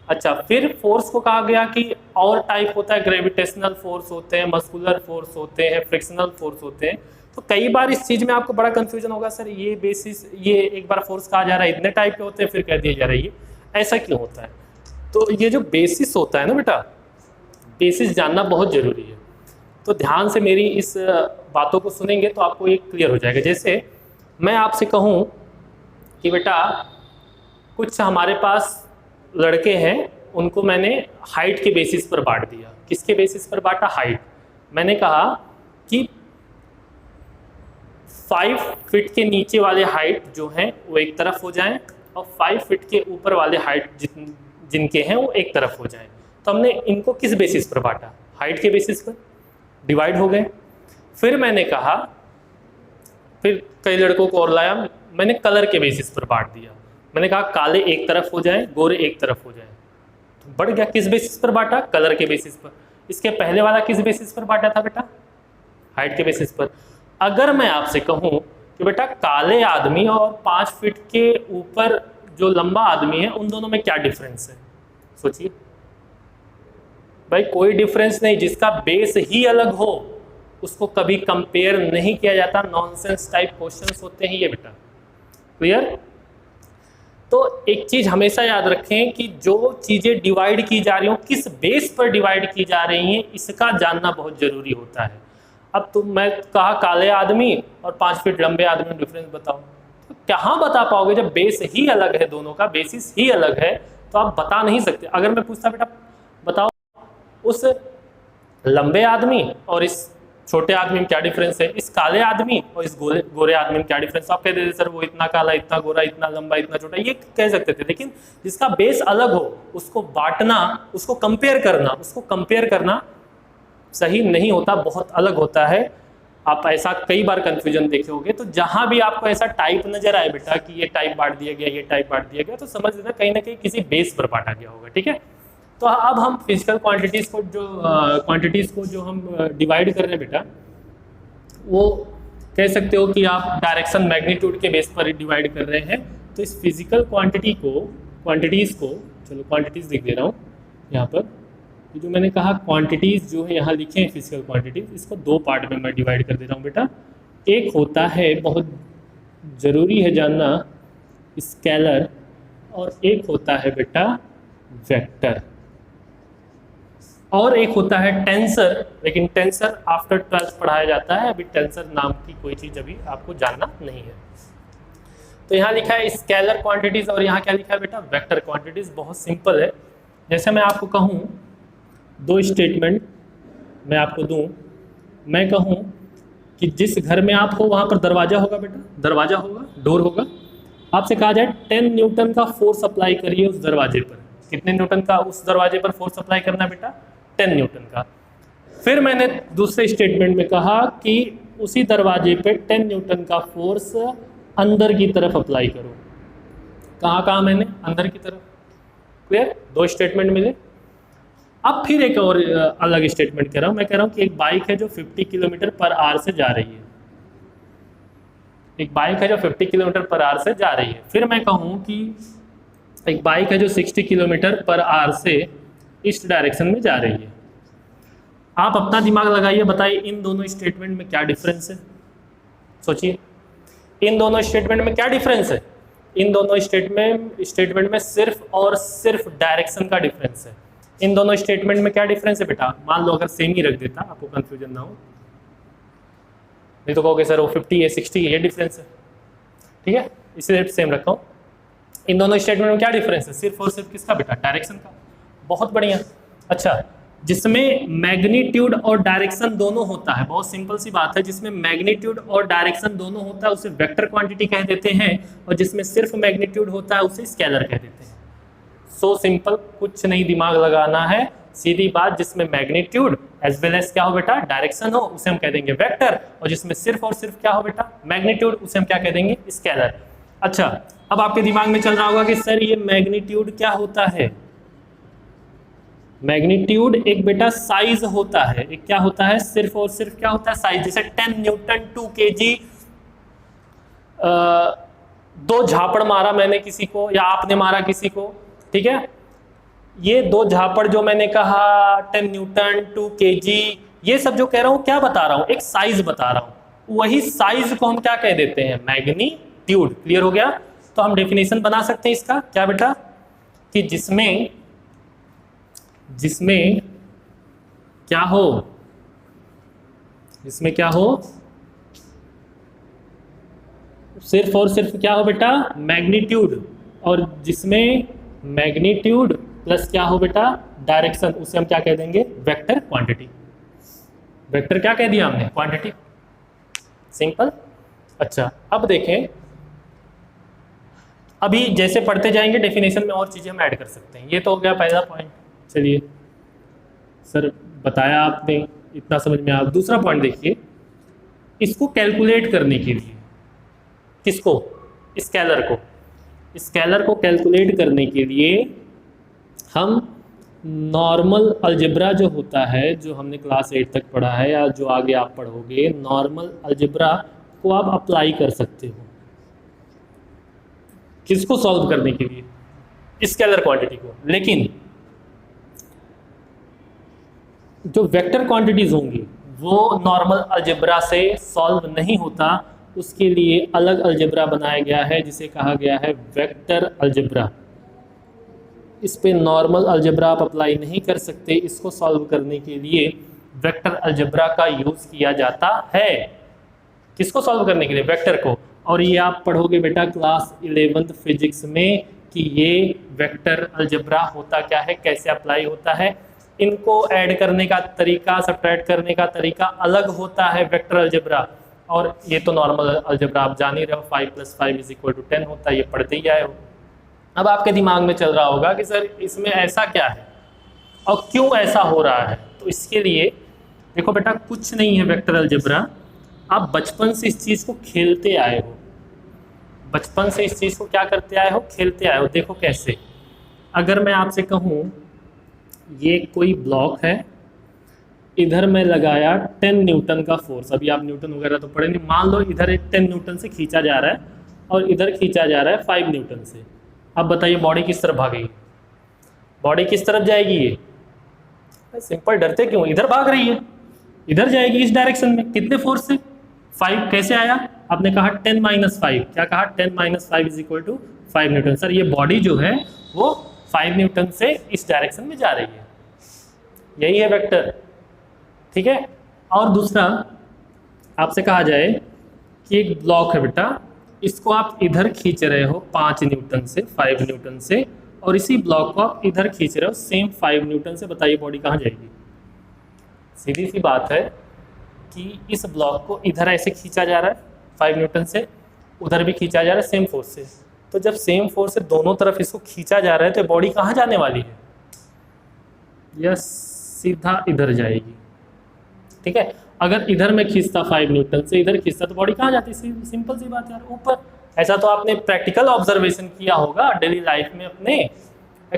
अच्छा, फिर फोर्स को कहा गया कि और टाइप होता है, ग्रेविटेशनल फोर्स होते हैं, मस्कुलर फोर्स होते हैं, फ्रिक्शनल फोर्स होते हैं। तो कई बार इस चीज़ में आपको बड़ा कंफ्यूजन होगा, सर ये बेसिस, ये एक बार फोर्स कहा जा रहा है इतने टाइप के होते हैं, फिर कह दिया जा रहा है ये ऐसा क्यों होता है। तो ये जो बेसिस होता है ना बेटा, बेसिस जानना बहुत जरूरी है। तो ध्यान से मेरी इस बातों को सुनेंगे तो आपको ये क्लियर हो जाएगा। जैसे मैं आपसे कहूँ कि बेटा कुछ हमारे पास लड़के हैं, उनको मैंने हाइट के बेसिस पर बांट दिया। किसके बेसिस पर बांटा? हाइट। मैंने कहा कि 5 फीट के नीचे वाले हाइट जो हैं वो एक तरफ हो जाएं और 5 फीट के ऊपर वाले हाइट जिनके हैं वो एक तरफ हो जाएं। तो हमने इनको किस बेसिस पर बांटा? हाइट के बेसिस पर। डिवाइड हो गए। फिर मैंने कहा, फिर कई लड़कों को और लाया, मैंने कलर के बेसिस पर बांट दिया। मैंने कहा काले एक तरफ हो जाएं, गोरे एक तरफ हो जाएं। तो बढ़ गया। किस बेसिस पर बांटा? कलर के बेसिस पर। इसके पहले वाला किस बेसिस पर बांटा था बेटा? हाइट के बेसिस पर। अगर मैं आपसे कहूँ कि बेटा काले आदमी और 5 फीट के ऊपर जो लंबा आदमी है, उन दोनों में क्या डिफरेंस है? सोचिए भाई, कोई डिफरेंस नहीं। जिसका बेस ही अलग हो उसको कभी कंपेयर नहीं किया जाता। नॉनसेंस टाइप क्वेश्चंस होते हैं ये बेटा। क्लियर? तो एक चीज हमेशा याद रखें कि जो चीजें डिवाइड की जा रही हो, किस बेस पर डिवाइड की जा रही हैं, इसका जानना बहुत जरूरी होता है। अब तुम, मैं कहा काले आदमी और 5 फीट लंबे आदमी में डिफरेंस बताओ, तो कहाँ बता पाओगे जब बेस ही अलग है, दोनों का बेसिस ही अलग है, तो आप बता नहीं सकते। अगर मैं पूछता बेटा बताओ उस लंबे आदमी और इस छोटे आदमी में क्या डिफरेंस है, इस काले आदमी और इस गोरे आदमी में क्या डिफरेंस, आप कह देते सर वो इतना काला, इतना गोरा, इतना लंबा, इतना छोटा, ये कह सकते थे। लेकिन जिसका बेस अलग हो उसको बांटना, उसको कंपेयर करना सही नहीं होता, बहुत अलग होता है। आप ऐसा कई बार कंफ्यूजन देखे होंगे। तो जहां भी आपको ऐसा टाइप नजर आए बेटा कि ये टाइप बांट दिया गया, ये टाइप बांट दिया गया, तो समझ लेना कहीं ना कहीं किसी बेस पर बांटा गया होगा। ठीक है? तो अब हम फिजिकल क्वांटिटीज को जो हम डिवाइड कर रहे हैं बेटा, वो कह सकते हो कि आप डायरेक्शन मैग्नीट्यूड के बेस पर डिवाइड कर रहे हैं। तो इस फिजिकल क्वांटिटीज को चलो क्वांटिटीज लिख दे रहा हूँ यहाँ पर। जो मैंने कहा क्वांटिटीज जो है यहाँ लिखे हैं फिजिकल क्वांटिटीज, इसको दो पार्ट में मैं डिवाइड कर दे रहा हूँ बेटा। एक होता है, बहुत ज़रूरी है जानना, स्केलर, और एक होता है बेटा वेक्टर, और एक होता है टेंसर। लेकिन टेंसर आफ्टर 12th पढ़ाया जाता है, अभी टेंसर नाम की कोई चीज़ अभी आपको जानना नहीं है। तो यहाँ लिखा है स्केलर क्वांटिटीज और यहाँ क्या लिखा है बेटा? Vector quantities. बहुत सिंपल है। जैसे मैं आपको कहूँ, दो स्टेटमेंट मैं आपको दूँ, मैं कहूँ कि जिस घर में आप हो वहाँ पर दरवाजा होगा बेटा, दरवाजा होगा, डोर होगा। आपसे कहा जाए 10 न्यूटन का फोर्स अप्लाई करिए उस दरवाजे पर। कितने न्यूटन का उस दरवाजे पर फोर्स अप्लाई करना बेटा? 10 न्यूटन का। फिर मैंने दूसरे स्टेटमेंट में कहा कि उसी दरवाजे पे 10 न्यूटन का फोर्स अंदर की तरफ अप्लाई करो। कहाँ कहाँ मैंने? अंदर की तरफ। क्लियर? दो स्टेटमेंट मिले। अब फिर एक और अलग स्टेटमेंट कह रहा हूँ। मैं कह रहा हूँ कि एक बाइक है जो 50 किलोमीटर पर आवर से जा रही है। एक बाइक है जो 50 किलोमीटर पर आवर से जा रही है। फिर मैं कहूँ कि एक बाइक है जो 60 किलोमीटर पर आवर से ईस्ट डायरेक्शन में जा रही है। आप अपना दिमाग लगाइए, बताइए इन दोनों स्टेटमेंट में क्या डिफरेंस है? सोचिए, इन दोनों स्टेटमेंट में क्या डिफरेंस है? इन दोनों स्टेटमेंट में सिर्फ और सिर्फ डायरेक्शन का डिफरेंस है। इन दोनों स्टेटमेंट में क्या डिफरेंस है बेटा? मान लो अगर सेम ही रख देता, आपको कंफ्यूजन ना हो, नहीं तो कहोगे सर वो 50 है 60 है, ये डिफरेंस है। ठीक है, इसलिए सेम रखा हूँ। इन दोनों स्टेटमेंट में क्या डिफरेंस है? सिर्फ और सिर्फ किसका बेटा? डायरेक्शन का। बहुत बढ़िया। अच्छा, जिसमें मैग्नीट्यूड और डायरेक्शन दोनों होता है, बहुत सिंपल सी बात है, जिसमें मैग्नीट्यूड और डायरेक्शन दोनों होता है उसे वेक्टर क्वांटिटी कह देते हैं, और जिसमें सिर्फ मैग्नीट्यूड होता है उसे स्केलर कह देते हैं। सो सिंपल, कुछ नहीं दिमाग लगाना है, सीधी बात। जिसमें मैग्नीट्यूड एज वेल एज क्या हो बेटा? डायरेक्शन हो, उसे हम कह देंगे वेक्टर, और जिसमें सिर्फ और सिर्फ क्या हो बेटा? मैग्नीट्यूड, उसे हम क्या कह देंगे? स्केलर। अच्छा, अब आपके दिमाग में चल रहा होगा कि सर ये मैग्नीट्यूड क्या होता है? मैग्नीट्यूड एक बेटा साइज होता है। एक क्या होता है? सिर्फ और सिर्फ क्या होता है? साइज। जैसे 10 न्यूटन 2 kg, दो झापड़ मारा मैंने किसी को या आपने मारा किसी को, ठीक है, ये दो झापड़ जो मैंने कहा 10 न्यूटन 2 kg, ये सब जो कह रहा हूं क्या बता रहा हूं? एक साइज बता रहा हूं। वही साइज को हम क्या कह देते हैं? मैग्नीट्यूड। क्लियर हो गया? तो हम डेफिनेशन बना सकते हैं इसका, क्या बेटा? कि जिसमें क्या हो? जिसमें क्या हो? सिर्फ और सिर्फ क्या हो बेटा? मैग्नीट्यूड। और जिसमें मैग्नीट्यूड प्लस क्या हो बेटा? डायरेक्शन, उसे हम क्या कह देंगे? Vector quantity. वेक्टर क्या कह दिया हमने? क्वांटिटी। सिंपल। अच्छा, अब देखें, अभी जैसे पढ़ते जाएंगे डेफिनेशन में और चीजें हम ऐड कर सकते हैं। ये तो हो गया पहला पॉइंट। चलिए सर, बताया आपने, इतना समझ में आया। दूसरा पॉइंट देखिए, इसको कैलकुलेट करने के लिए, किसको? स्केलर को। स्केलर को कैलकुलेट करने के लिए हम नॉर्मल अलजेब्रा जो होता है, जो हमने क्लास 8 तक पढ़ा है या जो आगे आप पढ़ोगे, नॉर्मल अलजेब्रा को आप अप्लाई कर सकते हो। किसको सॉल्व करने के लिए? स्केलर क्वांटिटी को। लेकिन जो वेक्टर क्वांटिटीज होंगी वो नॉर्मल अलजेब्रा से सॉल्व नहीं होता, उसके लिए अलग अलजेब्रा बनाया गया है जिसे कहा गया है वेक्टर अलजेब्रा। इस पे नॉर्मल अलजेब्रा आप अप्लाई नहीं कर सकते। इसको सॉल्व करने के लिए वेक्टर अलजेब्रा का यूज किया जाता है। किसको सॉल्व करने के लिए? वेक्टर को। और ये आप पढ़ोगे बेटा क्लास 11th फिजिक्स में कि ये वेक्टर अलजेब्रा होता क्या है, कैसे अप्लाई होता है। इनको ऐड करने का तरीका, सब्ट्रैक्ट करने का तरीका अलग होता है वेक्टर अलजेब्रा। और ये तो नॉर्मल अलजेब्रा आप जान ही रहे हो, 5 + 5 = 10 होता है, ये पढ़ते ही आए हो। अब आपके दिमाग में चल रहा होगा कि सर इसमें ऐसा क्या है और क्यों ऐसा हो रहा है। तो इसके लिए देखो बेटा, कुछ नहीं है वेक्टर अलजेब्रा, आप बचपन से इस चीज़ को खेलते आए हो। बचपन से इस चीज़ को क्या करते आए हो? खेलते आए हो। देखो कैसे, अगर मैं आपसे कहूँ ये कोई ब्लॉक है, इधर मैं लगाया 10 न्यूटन का फोर्स, अभी आप न्यूटन वगैरह तो पढ़े नहीं, मान लो इधर 10 न्यूटन से खींचा जा रहा है और इधर खींचा जा रहा है 5 न्यूटन से। अब बताइए बॉडी किस तरफ भागेगी? बॉडी किस तरफ जाएगी? ये सिंपल, डरते क्यों? इधर भाग रही है, इधर जाएगी इस डायरेक्शन में। कितने फोर्स से? 5। कैसे आया? आपने कहा 10 - 5। क्या कहा? 10 - 5 = 5 न्यूटन। सर ये बॉडी जो है वो 5 न्यूटन से इस डायरेक्शन में जा रही है, यही है वेक्टर। ठीक है। और दूसरा आपसे कहा जाए कि एक ब्लॉक है बेटा, इसको आप इधर खींच रहे हो 5 न्यूटन से, 5 न्यूटन से, और इसी ब्लॉक को आप इधर खींच रहे हो सेम 5 न्यूटन से। बताइए बॉडी कहाँ जाएगी? सीधी सी बात है कि इस ब्लॉक को इधर ऐसे खींचा जा रहा है 5 न्यूटन से, उधर भी खींचा जा रहा है सेम फोर्स से। तो जब सेम फोर्स से दोनों तरफ इसको खींचा जा रहा है तो बॉडी कहाँ जाने वाली है? यस, सीधा इधर जाएगी। ठीक है। अगर इधर मैं खींचता 5 न्यूटन से, इधर खींचता, तो बॉडी कहाँ जाती? सिंपल सी बात यार, ऊपर। ऐसा तो आपने प्रैक्टिकल ऑब्जर्वेशन किया होगा डेली लाइफ में, अपने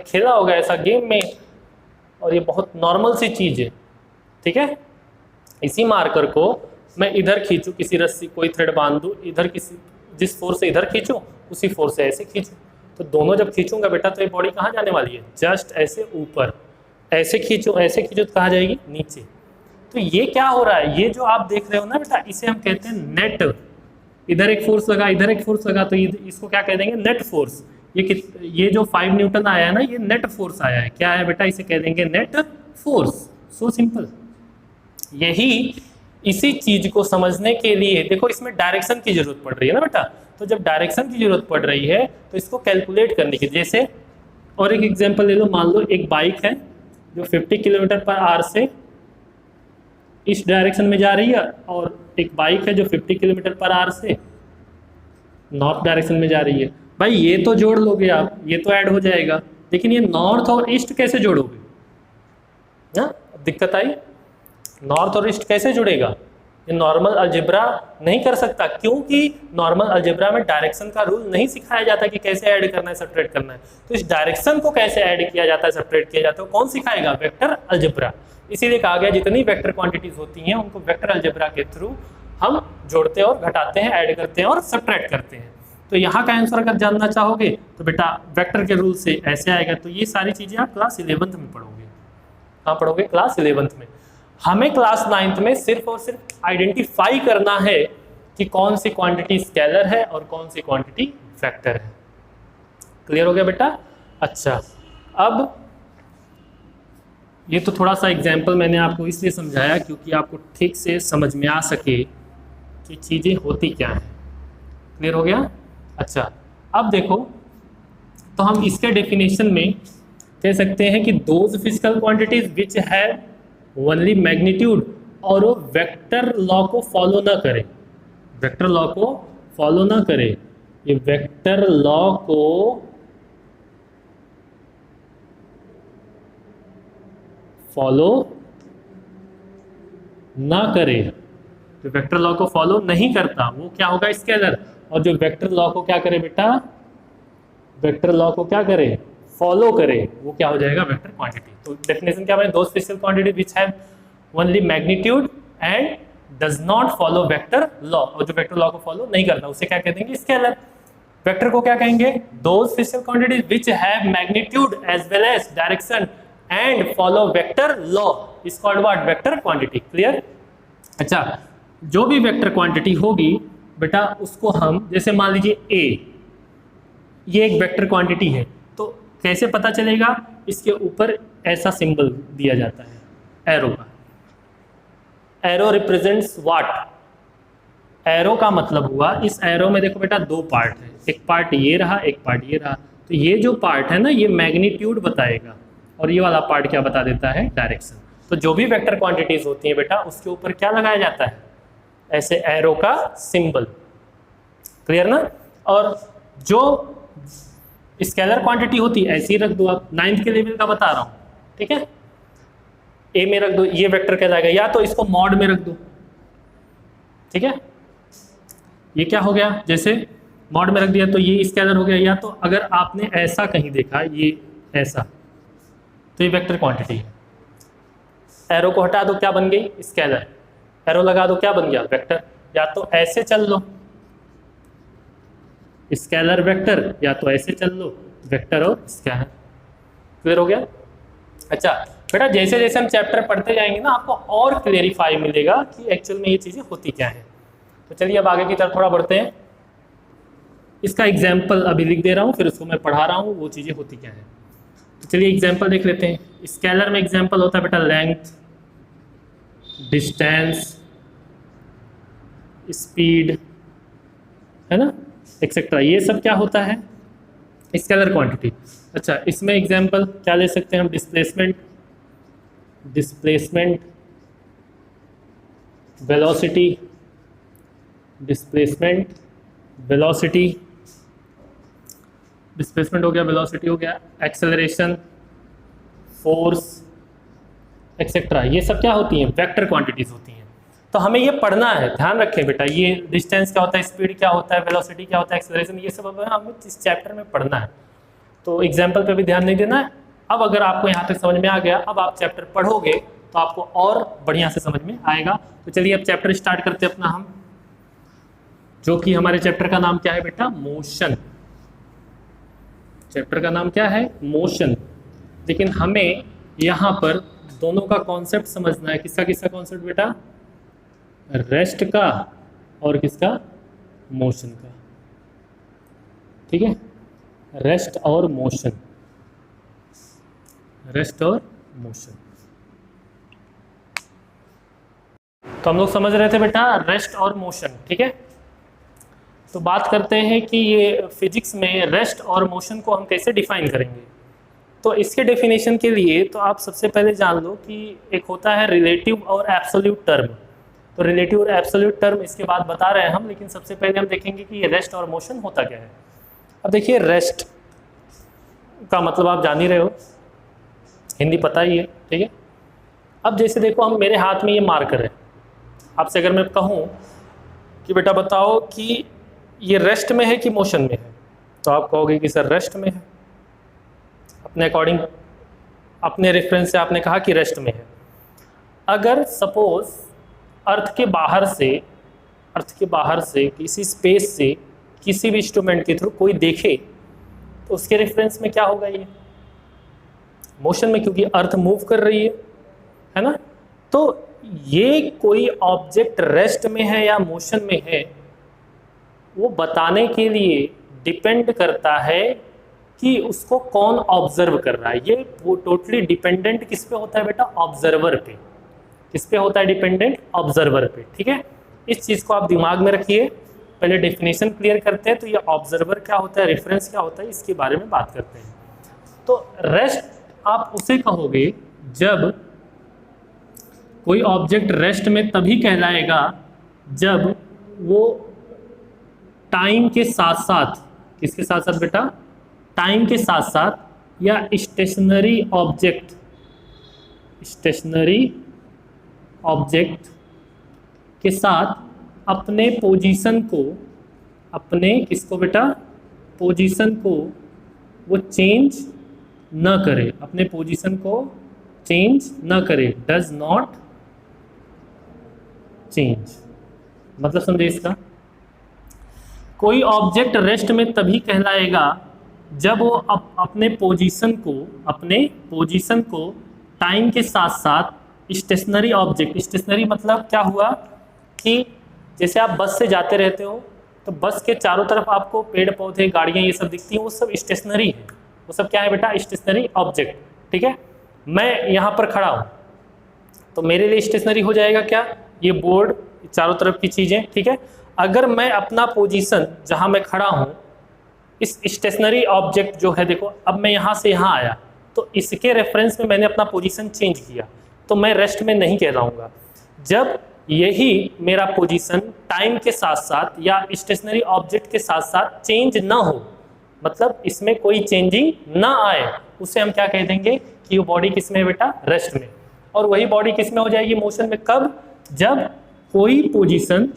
खेला होगा ऐसा गेम में, और ये बहुत नॉर्मल सी चीज़ है। ठीक है। इसी मार्कर को मैं इधर खींचूँ, किसी रस्सी कोई थ्रेड बांध दूँ, इधर किसी जिस फोर्स से इधर खींचूँ उसी फोर्स से ऐसे खींचूँ, तो दोनों जब खींचूंगा बेटा तो ये बॉडी कहाँ जाने वाली है? जस्ट ऐसे ऊपर। ऐसे खींचो, ऐसे खींचो तो कहाँ जाएगी? नीचे। तो ये क्या हो रहा है? ये जो आप देख रहे हो ना बेटा, इसे हम कहते हैं नेट। इधर एक फोर्स लगा, इधर एक फोर्स लगा, तो इसको क्या कह देंगे? Net force. ये जो 5 न्यूटन आया है ना, ये नेट फोर्स आया है। क्या है बेटा? इसे कह देंगे नेट फोर्स। So simple. यही इसी चीज को समझने के लिए देखो, इसमें डायरेक्शन की जरूरत पड़ रही है ना बेटा, तो जब डायरेक्शन की जरूरत पड़ रही है तो इसको कैलकुलेट करने की, जैसे और एक एग्जांपल ले लो, मान लो एक बाइक है जो 50 किलोमीटर पर आवर से इस डायरेक्शन में जा रही है और एक बाइक है जो 50 किलोमीटर पर आवर से नॉर्थ डायरेक्शन में जा रही है। भाई ये तो जोड़ लोगे आप, ये तो ऐड हो जाएगा, लेकिन ये नॉर्थ और ईस्ट कैसे जोड़ोगे ना, दिक्कत आई। नॉर्थ और ईस्ट कैसे जुड़ेगा, ये नॉर्मल अलजेब्रा नहीं कर सकता, क्योंकि नॉर्मल अलजेब्रा में डायरेक्शन का रूल नहीं सिखाया जाता कि कैसे ऐड करना है सब्ट्रैक्ट करना है। तो इस डायरेक्शन को कैसे ऐड किया जाता है सब्ट्रैक्ट किया जाता है कौन सिखाएगा, वेक्टर अलजेब्रा। इसीलिए कहा गया जितनी वेक्टर क्वांटिटीज होती हैं उनको वेक्टर अलजेब्रा के थ्रू हम जोड़ते और घटाते हैं, ऐड करते हैं और सब्ट्रैक्ट करते हैं। तो यहाँ का आंसर अगर जानना चाहोगे तो बेटा वेक्टर के रूल से ऐसे आएगा। तो ये सारी चीजें आप क्लास 11th में पढ़ोगे। कहाँ पढ़ोगे, क्लास 11th में। हमें क्लास 9th में सिर्फ और सिर्फ आइडेंटिफाई करना है कि कौन सी क्वांटिटी स्केलर है और कौन सी क्वांटिटी वेक्टर है। क्लियर हो गया बेटा। अच्छा, अब ये तो थोड़ा सा एग्जाम्पल मैंने आपको इसलिए समझाया क्योंकि आपको ठीक से समझ में आ सके कि चीज़ें होती क्या हैं। क्लियर हो गया। अच्छा, अब देखो, तो हम इसके डेफिनेशन में कह सकते हैं कि those physical quantities which have only magnitude, और वो वेक्टर लॉ को फॉलो ना करे, वेक्टर लॉ को फॉलो ना करे, ये वेक्टर लॉ को फॉलो ना करे, जो वेक्टर लॉ को फॉलो नहीं करता वो क्या होगा, स्केलर। और जो वेक्टर लॉ को क्या करे बेटा, वेक्टर लॉ को क्या करे, फॉलो करे, वो क्या हो जाएगा, वेक्टर क्वांटिटी। तो डेफिनेशन क्या बने, those physical quantity which have only magnitude and does not follow vector law, और जो वेक्टर लॉ को फॉलो नहीं करता उसे क्या कह देंगे, स्केलर। वेक्टर को क्या कहेंगे, those physical quantities which have magnitude as well as direction and follow vector law is called what, vector quantity. Clear. अच्छा, जो भी वेक्टर क्वांटिटी होगी बेटा उसको हम, जैसे मान लीजिए ए, ये एक वेक्टर क्वांटिटी है, तो कैसे पता चलेगा, इसके ऊपर ऐसा सिंबल दिया जाता है एरो का। एरो रिप्रेजेंट्स व्हाट, एरो का मतलब हुआ, इस एरो में देखो बेटा दो पार्ट है, एक पार्ट ये रहा, एक पार्ट ये रहा। तो ये जो पार्ट है ना ये मैग्नीट्यूड बताएगा और ये वाला पार्ट क्या बता देता है, डायरेक्शन। तो जो भी वेक्टर क्वांटिटीज होती हैं बेटा उसके ऊपर क्या लगाया जाता है, ऐसे एरो का सिंबल। क्लियर ना। और जो स्केलर क्वांटिटी होती है ऐसे ही रख दो आप, 9th के लेवल का बता रहा हूँ, ठीक है। ए में रख दो, ये वेक्टर कहलाएगा, या तो इसको मॉड में रख दो, ठीक है। ये क्या हो गया, जैसे मॉड में रख दिया तो ये स्केलर हो गया। या तो अगर आपने ऐसा कहीं देखा, ये ऐसा, तो ये वेक्टर क्वांटिटी है। एरो को हटा दो, क्या बन गई, स्केलर। एरो लगा दो, क्या बन गया, वेक्टर। या तो ऐसे चल लो, स्केलर वेक्टर, या तो ऐसे चल लो, वेक्टर और स्केलर। क्लियर हो गया। अच्छा बेटा, जैसे जैसे हम चैप्टर पढ़ते जाएंगे ना आपको और क्लियरिफाई मिलेगा कि एक्चुअल में ये चीज़ें होती क्या हैं। तो चलिए अब आगे की तरफ थोड़ा बढ़ते हैं। इसका एग्जाम्पल अभी लिख दे रहा हूँ, फिर उसको मैं पढ़ा रहा हूँ वो चीज़ें होती क्या हैं। तो चलिए एग्जाम्पल देख लेते हैं। स्केलर में एग्जाम्पल होता है बेटा लेंथ, डिस्टेंस, स्पीड, है ना, एक्सेट्रा। ये सब क्या होता है, स्केलर क्वांटिटी। अच्छा, इसमें एग्जाम्पल क्या ले सकते हैं हम, displacement, displacement, velocity, displacement, velocity, displacement हो गया, वेलोसिटी हो गया, एक्सेलरेशन, फोर्स, एक्सेट्रा। ये सब क्या होती हैं, वेक्टर क्वांटिटीज होती हैं। तो हमें ये पढ़ना है, ध्यान रखें बेटा, ये डिस्टेंस क्या होता है, स्पीड क्या होता है, वेलोसिटी क्या होता है, एक्सेलरेशन, ये सब हमें इस चैप्टर में पढ़ना है। तो एग्जाम्पल पे भी ध्यान नहीं देना है। अब अगर आपको यहाँ तक समझ में आ गया, अब आप चैप्टर पढ़ोगे तो आपको और बढ़िया से समझ में आएगा। तो चलिए अब चैप्टर स्टार्ट करते हैं अपना हम, जो कि हमारे चैप्टर का नाम क्या है बेटा, मोशन। चैप्टर का नाम क्या है, मोशन। लेकिन हमें यहाँ पर दोनों का कॉन्सेप्ट समझना है। किसका किसका कॉन्सेप्ट बेटा, रेस्ट का और किसका, मोशन का। ठीक है, रेस्ट और मोशन, रेस्ट और मोशन। तो हम लोग समझ रहे थे बेटा रेस्ट और मोशन, ठीक है। तो बात करते हैं कि ये फिजिक्स में रेस्ट और मोशन को हम कैसे डिफाइन करेंगे। तो इसके डेफिनेशन के लिए तो आप सबसे पहले जान लो कि एक होता है रिलेटिव और एब्सोल्यूट टर्म। तो रिलेटिव और एब्सोल्यूट टर्म इसके बाद बता रहे हैं हम, लेकिन सबसे पहले हम देखेंगे कि ये रेस्ट और मोशन होता क्या है। अब देखिए, रेस्ट का मतलब आप जान ही रहे हो, हिंदी पता ही है, ठीक है। अब जैसे देखो, हम मेरे हाथ में ये मार्कर है, आपसे अगर मैं कहूँ कि बेटा बताओ कि ये रेस्ट में है कि मोशन में है, तो आप कहोगे कि सर रेस्ट में है। अपने अकॉर्डिंग, अपने रेफरेंस से आपने कहा कि रेस्ट में है। अगर सपोज अर्थ के बाहर से किसी स्पेस से किसी भी इंस्ट्रूमेंट के थ्रू कोई देखे, तो उसके रेफरेंस में क्या होगा, ये मोशन में, क्योंकि अर्थ मूव कर रही है ना। तो ये कोई ऑब्जेक्ट रेस्ट में है या मोशन में है, वो बताने के लिए डिपेंड करता है कि उसको कौन ऑब्जर्व कर रहा है। ये वो टोटली डिपेंडेंट किस पे होता है बेटा, ऑब्जर्वर पे। किस पे होता है डिपेंडेंट, ऑब्जर्वर पे, ठीक है। इस चीज़ को आप दिमाग में रखिए। पहले डेफिनेशन क्लियर करते हैं, तो ये ऑब्जर्वर क्या होता है, रेफरेंस क्या होता है, इसके बारे में बात करते हैं। तो रेस्ट आप उसे कहोगे जब कोई ऑब्जेक्ट रेस्ट में तभी कहलाएगा जब वो टाइम के साथ साथ, किसके साथ साथ बेटा, टाइम के साथ साथ, या स्टेशनरी ऑब्जेक्ट के साथ अपने पोजीशन को, अपने किसको बेटा, पोजीशन को वो चेंज न करे, अपने पोजीशन को चेंज न करे, डज नॉट चेंज। मतलब समझे इसका, कोई ऑब्जेक्ट रेस्ट में तभी कहलाएगा जब वो अपने पोजीशन को टाइम के साथ साथ स्टेशनरी ऑब्जेक्ट, स्टेशनरी मतलब क्या हुआ कि जैसे आप बस से जाते रहते हो, तो बस के चारों तरफ आपको पेड़ पौधे, गाड़ियाँ, ये सब दिखती हैं, वो सब स्टेशनरी है। वो सब क्या है बेटा, स्टेशनरी ऑब्जेक्ट, ठीक है। मैं यहाँ पर खड़ा हूँ, तो मेरे लिए स्टेशनरी हो जाएगा क्या, ये बोर्ड, चारों तरफ की चीज़ें, ठीक है। अगर मैं अपना पोजीशन जहाँ मैं खड़ा हूँ, इस स्टेशनरी ऑब्जेक्ट जो है, देखो अब मैं यहाँ से यहाँ आया, तो इसके रेफरेंस में मैंने अपना पोजीशन चेंज किया, तो मैं रेस्ट में नहीं कहलाऊंगा। जब यही मेरा पोजीशन टाइम के साथ साथ या स्टेशनरी ऑब्जेक्ट के साथ साथ चेंज ना हो, मतलब इसमें कोई चेंजिंग ना आए, उसे हम क्या कह देंगे कि वो बॉडी किस में है बेटा, रेस्ट में। और वही बॉडी किस में हो जाएगी, मोशन में। कब, जब कोई पोजीशन,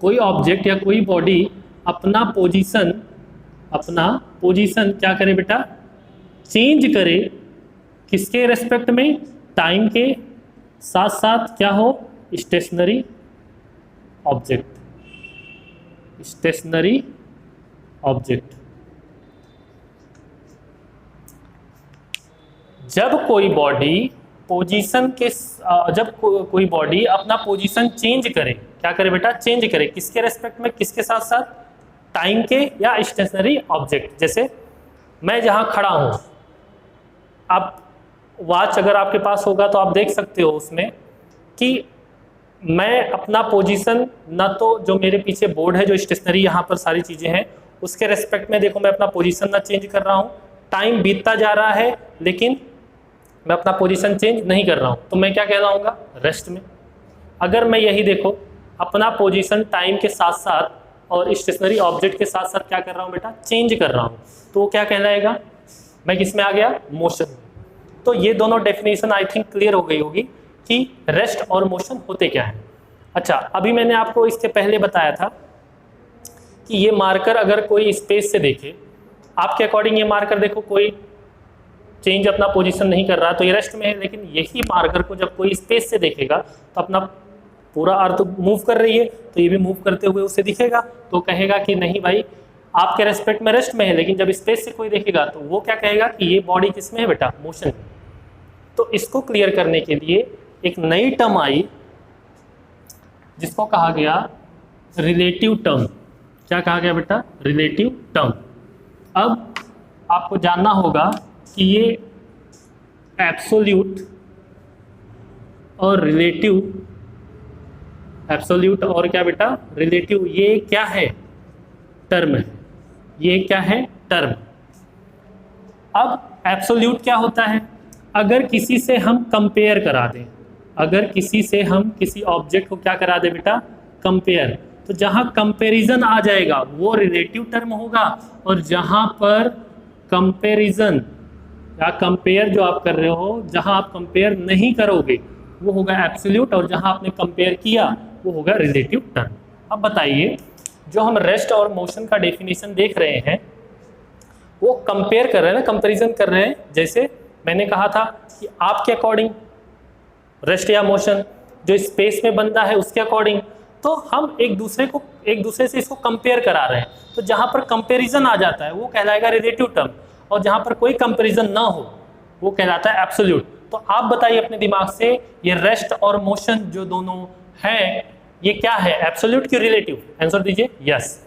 कोई ऑब्जेक्ट या कोई बॉडी अपना पोजीशन क्या करे बेटा, चेंज करे, किसके रेस्पेक्ट में, टाइम के साथ साथ क्या हो, स्टेशनरी ऑब्जेक्ट। जब कोई बॉडी कोई बॉडी अपना पोजीशन चेंज करे, क्या करे बेटा, चेंज करे, किसके रेस्पेक्ट में, किसके साथ साथ, टाइम के या स्टेशनरी ऑब्जेक्ट। जैसे मैं जहां खड़ा हूं, आप वॉच अगर आपके पास होगा तो आप देख सकते हो उसमें कि मैं अपना पोजीशन, ना तो जो मेरे पीछे बोर्ड है, जो स्टेशनरी यहाँ पर सारी चीज़ें हैं, उसके रेस्पेक्ट में देखो मैं अपना पोजीशन ना चेंज कर रहा हूँ, टाइम बीतता जा रहा है लेकिन मैं अपना पोजीशन चेंज नहीं कर रहा हूँ, तो मैं क्या कहलाऊंगा, रेस्ट में। अगर मैं यही देखो अपना पोजीशन टाइम के साथ साथ और स्टेशनरी ऑब्जेक्ट के साथ साथ क्या कर रहा हूँ बेटा, चेंज कर रहा हूँ, तो वो क्या कहलाएगा, मैं किस में आ गया, मोशन में। तो ये दोनों डेफिनेशन आई थिंक क्लियर हो गई होगी कि रेस्ट और मोशन होते क्या है। अच्छा, अभी मैंने आपको इसके पहले बताया था कि ये मार्कर अगर कोई स्पेस से देखे, आपके अकॉर्डिंग ये मार्कर देखो कोई चेंज अपना पोजीशन नहीं कर रहा, तो ये रेस्ट में है। लेकिन यही मार्कर को जब कोई स्पेस से देखेगा तो अपना पूरा अर्थ मूव कर रही है, तो ये भी मूव करते हुए उसे दिखेगा, तो कहेगा कि नहीं भाई आपके रेस्पेक्ट में रेस्ट में है। लेकिन जब स्पेस से कोई देखेगा तो वो क्या कहेगा कि ये बॉडी किस में है बेटा, मोशन में। तो इसको क्लियर करने के लिए एक नई टर्म आई जिसको कहा गया रिलेटिव टर्म। क्या कहा गया बेटा, रिलेटिव टर्म। अब आपको जानना होगा कि ये एब्सोल्यूट और रिलेटिव, एब्सोल्यूट और क्या बेटा, रिलेटिव, ये क्या है, टर्म है, ये क्या है, टर्म। अब एब्सोल्यूट क्या होता है, अगर किसी से हम कंपेयर करा दें, अगर किसी से हम किसी ऑब्जेक्ट को क्या करा दें बेटा, कंपेयर, तो जहां कंपैरिजन आ जाएगा वो रिलेटिव टर्म होगा, और जहां पर कंपैरिजन या कंपेयर जो आप कर रहे हो, जहां आप कंपेयर नहीं करोगे वो होगा एब्सोल्यूट, और जहां आपने कंपेयर किया वो होगा रिलेटिव टर्म। अब बताइए, जो हम रेस्ट और मोशन का डेफिनेशन देख रहे हैं वो कंपेयर कर रहे हैं ना, कंपैरिजन कर रहे हैं। जैसे मैंने कहा था कि आपके अकॉर्डिंग रेस्ट या मोशन जो स्पेस में बनता है उसके अकॉर्डिंग, तो हम एक दूसरे से इसको कंपेयर करा रहे हैं। तो जहां पर कंपैरिजन आ जाता है वो कहलाएगा रिलेटिव टर्म, और जहां पर कोई कंपैरिजन ना हो वो कहलाता है एब्सोल्यूट। तो आप बताइए अपने दिमाग से, ये रेस्ट और मोशन जो दोनों हैं ये क्या है, एब्सोल्यूट की रिलेटिव? आंसर दीजिए यस।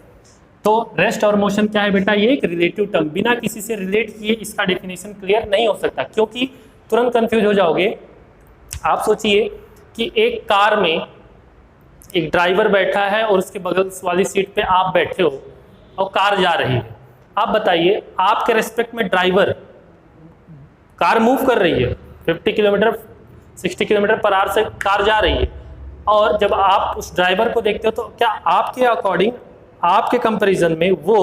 तो रेस्ट और मोशन क्या है बेटा, ये एक रिलेटिव टर्म, बिना किसी से रिलेट किए इसका डेफिनेशन क्लियर नहीं हो सकता, क्योंकि तुरंत कंफ्यूज हो जाओगे। आप सोचिए कि एक कार में एक ड्राइवर बैठा है और उसके बगल वाली सीट पे आप बैठे हो और कार जा रही है। आप बताइए, आपके रेस्पेक्ट में ड्राइवर, कार मूव कर रही है 50 किलोमीटर 60 किलोमीटर पर आवर से कार जा रही है, और जब आप उस ड्राइवर को देखते हो तो क्या आपके अकॉर्डिंग, आपके कंपैरिजन में वो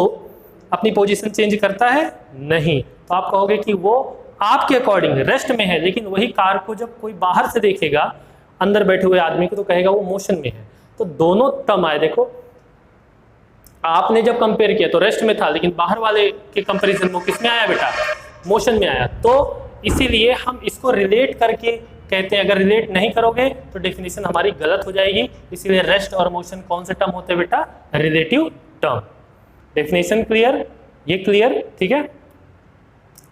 अपनी पोजीशन चेंज करता है? नहीं। तो आप कहोगे कि वो आपके अकॉर्डिंग रेस्ट में है, लेकिन वही कार को जब कोई बाहर से देखेगा अंदर बैठे हुए आदमी को तो कहेगा वो मोशन में है। तो दोनों टर्म आए, देखो आपने जब कंपेयर किया तो रेस्ट में था, लेकिन बाहर वाले के कंपैरिजन में किस में आया बेटा, मोशन में आया। तो इसीलिए हम इसको रिलेट करके कहते हैं, अगर रिलेट नहीं करोगे तो डेफिनेशन हमारी गलत हो जाएगी। इसीलिए रेस्ट और मोशन कौन से टर्म होते हैं बेटा, रिलेटिव टर्म। डेफिनेशन क्लियर, ये क्लियर, ठीक है।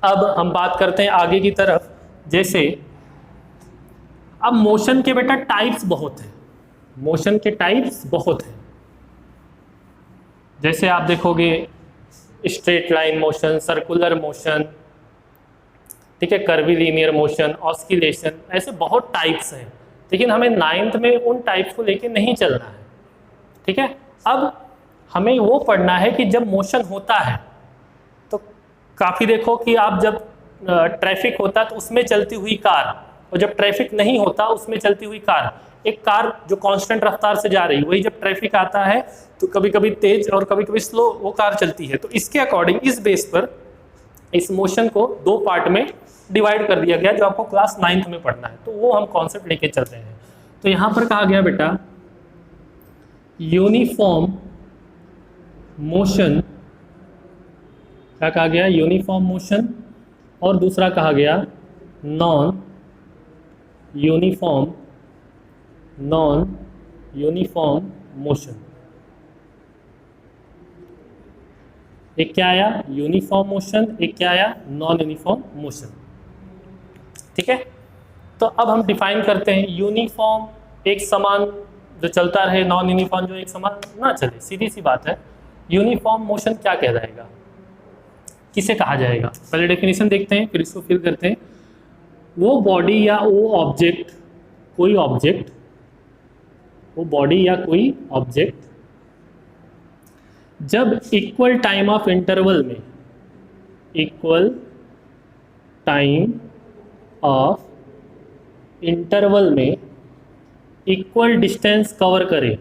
अब हम बात करते हैं आगे की तरफ। जैसे अब मोशन के बेटा टाइप्स बहुत हैं, मोशन के टाइप्स बहुत हैं। जैसे आप देखोगे straight line motion, circular motion, ठीक है, कर्वीलिनियर मोशन, ऑस्किलेशन, ऐसे बहुत टाइप्स हैं। लेकिन हमें 9th में उन टाइप्स को लेके नहीं चलना है, ठीक है। अब हमें वो पढ़ना है कि जब मोशन होता है तो काफ़ी देखो कि आप जब ट्रैफिक होता है तो उसमें चलती हुई कार, और जब ट्रैफिक नहीं होता उसमें चलती हुई कार, एक कार जो कांस्टेंट रफ्तार से जा रही, वही जब ट्रैफिक आता है तो कभी कभी तेज और कभी कभी स्लो वो कार चलती है। तो इसके अकॉर्डिंग, इस बेस पर इस मोशन को 2 पार्ट में डिवाइड कर दिया गया, जो आपको क्लास 9th में पढ़ना है। तो वो हम कॉन्सेप्ट लेके चल रहे हैं। तो यहाँ पर कहा गया बेटा यूनिफॉर्म मोशन, क्या कहा गया, यूनिफॉर्म मोशन, और दूसरा कहा गया नॉन यूनिफॉर्म मोशन। एक क्या आया, यूनिफॉर्म मोशन, एक क्या आया, नॉन यूनिफॉर्म मोशन, ठीक है। तो अब हम डिफाइन करते हैं, यूनिफॉर्म एक समान जो चलता रहे, नॉन यूनिफॉर्म जो एक समान ना चले, सीधी सी बात है। यूनिफॉर्म मोशन क्या कहलाएगा, किसे कहा जाएगा, पहले डेफिनेशन देखते हैं फिर इसको फिल करते हैं। वो बॉडी या वो ऑब्जेक्ट, कोई ऑब्जेक्ट, वो बॉडी या कोई ऑब्जेक्ट जब इक्वल टाइम ऑफ इंटरवल में, इक्वल टाइम ऑफ इंटरवल में इक्वल डिस्टेंस कवर करे,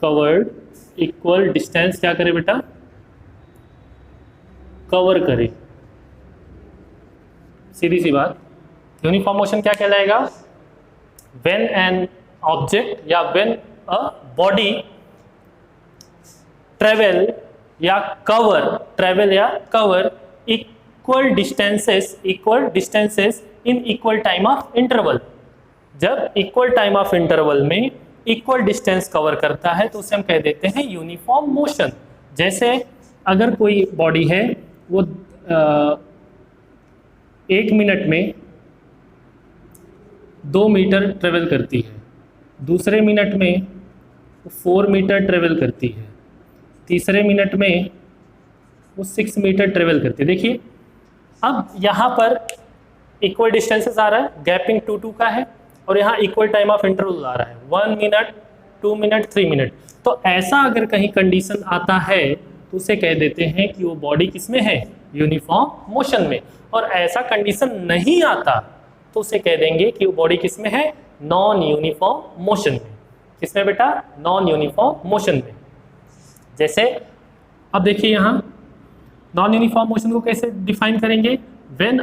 कवर्ड इक्वल डिस्टेंस क्या करे बेटा, कवर करे, सीधी सी बात। यूनिफॉर्म मोशन क्या कहलाएगा, व्हेन एन ऑब्जेक्ट या व्हेन अ बॉडी ट्रेवल या cover equal distances in equal time of interval. जब इक्वल टाइम ऑफ इंटरवल में इक्वल डिस्टेंस कवर करता है तो उसे हम कह देते हैं यूनिफॉर्म मोशन। जैसे अगर कोई बॉडी है वो 1 मिनट में 2 मीटर ट्रेवल करती है, दूसरे मिनट में वो 4 मीटर ट्रेवल करती है, तीसरे मिनट में वो 6 मीटर ट्रेवल करती है। देखिए अब यहाँ पर इक्वल डिस्टेंसेस आ रहा है, गैपिंग 2 का है, और यहाँ इक्वल टाइम ऑफ इंटरवल आ रहा है 1 मिनट, 2 मिनट, 3 मिनट। तो ऐसा अगर कहीं कंडीशन आता है तो उसे कह देते हैं कि वो बॉडी किस में है, यूनिफॉर्म मोशन में। और ऐसा कंडीशन नहीं आता तो उसे कह देंगे कि वो बॉडी किस में है, नॉन यूनिफॉर्म मोशन में। किसमें बेटा, नॉन यूनिफॉर्म मोशन में। जैसे अब देखिए यहाँ नॉन यूनिफॉर्म मोशन को कैसे डिफाइन करेंगे, व्हेन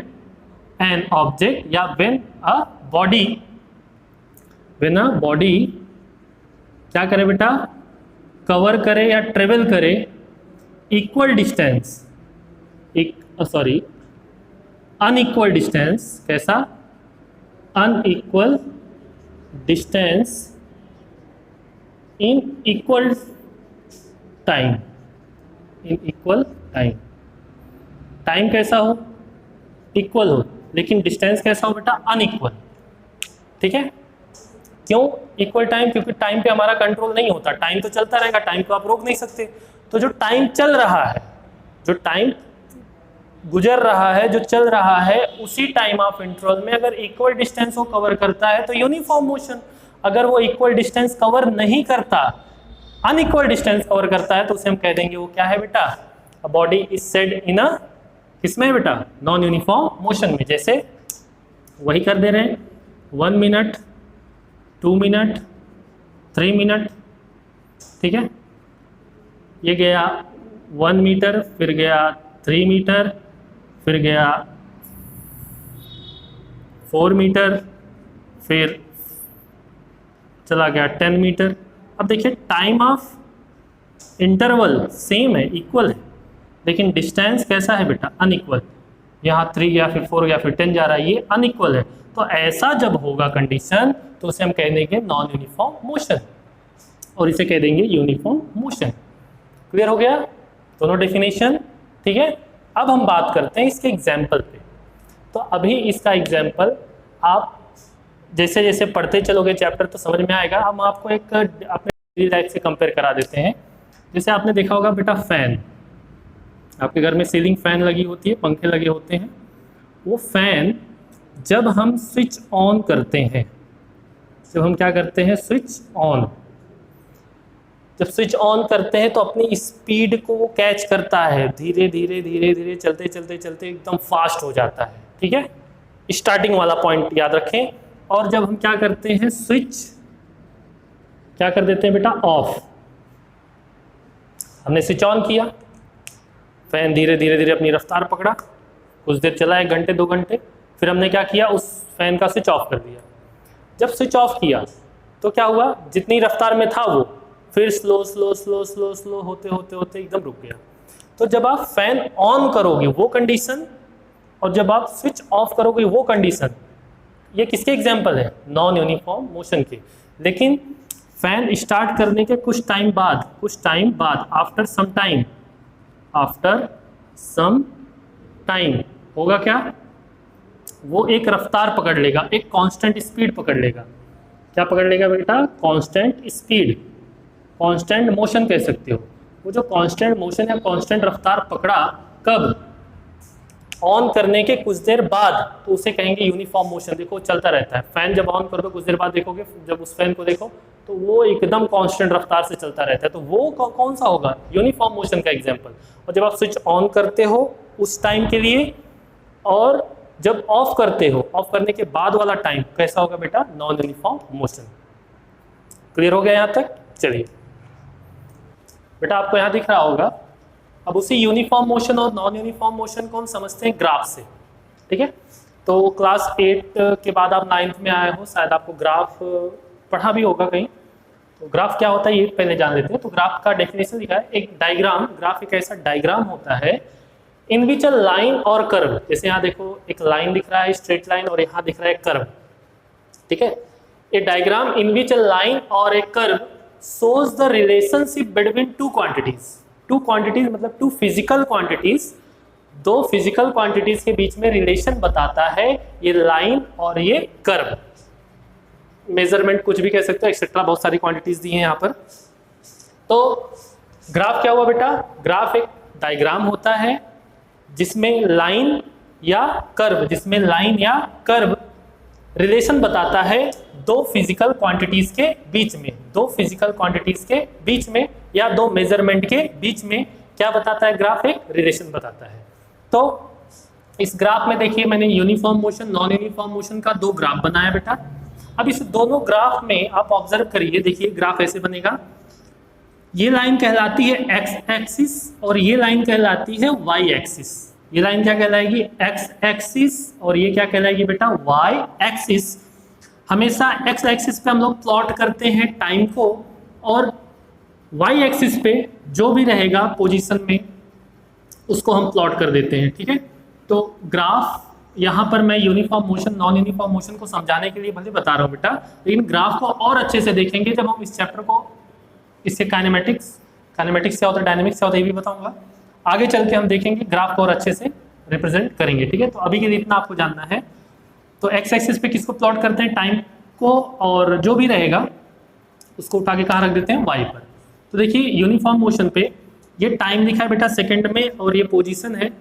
एन ऑब्जेक्ट या व्हेन अ बॉडी क्या करे बेटा, कवर करे या ट्रेवल करे इक्वल डिस्टेंस, अनइक्वल डिस्टेंस, कैसा, unequal distance in equal time, time कैसा हो, इक्वल हो, लेकिन डिस्टेंस कैसा हो बेटा, अनइक्वल। ठीक है, क्यों इक्वल टाइम, क्योंकि टाइम पे हमारा कंट्रोल नहीं होता, टाइम तो चलता रहेगा, टाइम को आप रोक नहीं सकते। तो जो टाइम चल रहा है, जो टाइम गुजर रहा है, जो चल रहा है, उसी टाइम ऑफ इंटरवल में अगर इक्वल डिस्टेंस को कवर करता है तो यूनिफॉर्म मोशन। अगर वो इक्वल डिस्टेंस कवर नहीं करता, अनइक्वल डिस्टेंस कवर करता है, तो उसे हम कह देंगे वो क्या है बेटा, a body is said in a, किसमें है बेटा, नॉन यूनिफॉर्म मोशन में। जैसे वही कर दे रहे हैं, 1 मिनट, 2 मिनट, 3 मिनट। ठीक है, ये गया 1 मीटर, फिर गया 3 मीटर, फिर गया 4 मीटर, फिर चला गया 10 मीटर। अब देखिए टाइम ऑफ इंटरवल सेम है, इक्वल है, लेकिन डिस्टेंस कैसा है बेटा, अनइक्वल। यहाँ 3 गया, फिर 4 गया, फिर 10 जा रहा है, ये अनइक्वल है। तो ऐसा जब होगा कंडीशन तो उसे हम कह देंगे नॉन यूनिफॉर्म मोशन, और इसे कह देंगे यूनिफॉर्म मोशन। क्लियर हो गया दोनों डेफिनेशन। ठीक है, अब हम बात करते हैं इसके एग्जाम्पल पे। तो अभी इसका एग्जाम्पल आप जैसे जैसे पढ़ते चलोगे चैप्टर तो समझ में आएगा। हम आपको एक अपने डेली लाइफ से कंपेयर करा देते हैं। जैसे आपने देखा होगा बेटा, फैन, आपके घर में सीलिंग फैन लगी होती है, पंखे लगे होते हैं। वो फैन जब हम स्विच ऑन करते हैं, जब हम क्या करते हैं, स्विच ऑन, जब स्विच ऑन करते हैं तो अपनी स्पीड को वो कैच करता है, धीरे धीरे धीरे धीरे चलते चलते चलते एकदम फास्ट हो जाता है। ठीक है, स्टार्टिंग वाला पॉइंट याद रखें। और जब हम क्या करते हैं, स्विच क्या कर देते हैं बेटा, ऑफ। हमने स्विच ऑन किया, फैन धीरे धीरे धीरे अपनी रफ्तार पकड़ा, कुछ देर चला, 1 घंटे 2 घंटे, फिर हमने क्या किया, उस फैन का स्विच ऑफ कर दिया। जब स्विच ऑफ किया तो क्या हुआ, जितनी रफ्तार में था वो फिर slow slow slow slow slow होते होते होते एकदम रुक गया। तो जब आप फैन ऑन करोगे वो कंडीशन, और जब आप स्विच ऑफ करोगे वो कंडीशन, ये किसके एग्जाम्पल है, नॉन यूनिफॉर्म मोशन के। लेकिन फैन स्टार्ट करने के कुछ टाइम बाद, आफ्टर सम टाइम होगा क्या, वो एक रफ्तार पकड़ लेगा, एक कांस्टेंट स्पीड पकड़ लेगा। क्या पकड़ लेगा बेटा, कांस्टेंट स्पीड, कांस्टेंट मोशन कह सकते हो। वो जो कांस्टेंट मोशन या कांस्टेंट रफ्तार पकड़ा, कब, ऑन करने के कुछ देर बाद, तो उसे कहेंगे यूनिफॉर्म मोशन। देखो चलता रहता है, फैन जब ऑन करोगे कुछ देर बाद देखोगे, जब उस फैन को देखो तो वो एकदम कांस्टेंट रफ्तार से चलता रहता है, तो वो कौन सा होगा, यूनिफॉर्म मोशन का एग्जांपल। और जब आप स्विच ऑन करते हो उस टाइम के लिए, और जब ऑफ करते हो, ऑफ करने के बाद वाला टाइम कैसा होगा बेटा, नॉन यूनिफॉर्म मोशन। क्लियर हो गया यहाँ तक। चलिए बेटा, आपको यहाँ दिख रहा होगा। अब उसी यूनिफॉर्म मोशन और नॉन यूनिफॉर्म मोशन को हम समझते हैं ग्राफ से। ठीक है, तो क्लास 8 के बाद आप 9th में आए हो, शायद आपको ग्राफ पढ़ा भी होगा कहीं। तो ग्राफ क्या होता है ये पहले जान लेते हैं। तो ग्राफ का डेफिनेशन लिखा है, एक डायग्राम, ग्राफ एक ऐसा डायग्राम होता है इन विच अ लाइन और कर्व, जैसे यहाँ देखो एक लाइन दिख रहा है, स्ट्रेट लाइन, और यहाँ दिख रहा है कर्व। ठीक है, ए diagram in which a line और ए curve shows the relationship between two quantities मतलब two physical quantities, दो फिजिकल क्वांटिटीज के बीच में रिलेशन बताता है ये लाइन और ये कर्व। मेजरमेंट कुछ भी कह सकते हो, एक्सेट्रा, बहुत सारी क्वांटिटीज दी हैं यहाँ पर। तो ग्राफ क्या हुआ बेटा, ग्राफ एक डायग्राम होता है जिसमें लाइन या कर्व रिलेशन बताता है दो फिजिकल क्वांटिटीज के बीच में, दो फिजिकल क्वांटिटीज के बीच में या दो मेजरमेंट के बीच में क्या बताता है ग्राफ, एक रिलेशन बताता है। तो इस ग्राफ में देखिए मैंने uniform motion, non uniform motion का दो ग्राफ बनाया बेटा। अब इस दोनों ग्राफ में आप ऑब्जर्व करिए, देखिए ग्राफ ऐसे बनेगा, ये लाइन कहलाती है एक्स एक्सिस और ये लाइन कहलाती है वाई एक्सिस। ये लाइन क्या कहलाएगी, एक्स एक्सिस, और ये क्या कहलाएगी बेटा, वाई एक्सिस। हमेशा एक्स एक्सिस पे हम लोग प्लॉट करते हैं टाइम को, और वाई एक्सिस पे जो भी रहेगा पोजीशन में उसको हम प्लॉट कर देते हैं, ठीक है। तो ग्राफ यहाँ पर मैं uniform motion, non uniform motion को समझाने के लिए भले बता रहा हूँ बेटा, लेकिन ग्राफ को और अच्छे से देखेंगे जब हम इस चैप्टर को, इससे काइनेमेटिक्स क्या होता है, डायनेमिक्स क्या होता है, ये भी बताऊंगा। आगे चल के हम देखेंगे ग्राफ को और अच्छे से रिप्रेजेंट करेंगे, ठीक है। तो अभी के लिए इतना आपको जानना है। तो एक्स एक्सिस पे किसको प्लॉट करते हैं, टाइम को, और जो भी रहेगा उसको उठा के कहाँ रख देते हैं, वाई पर। तो देखिए यूनिफॉर्म मोशन पे ये टाइम लिखा है बेटा सेकंड में, और ये पोजीशन है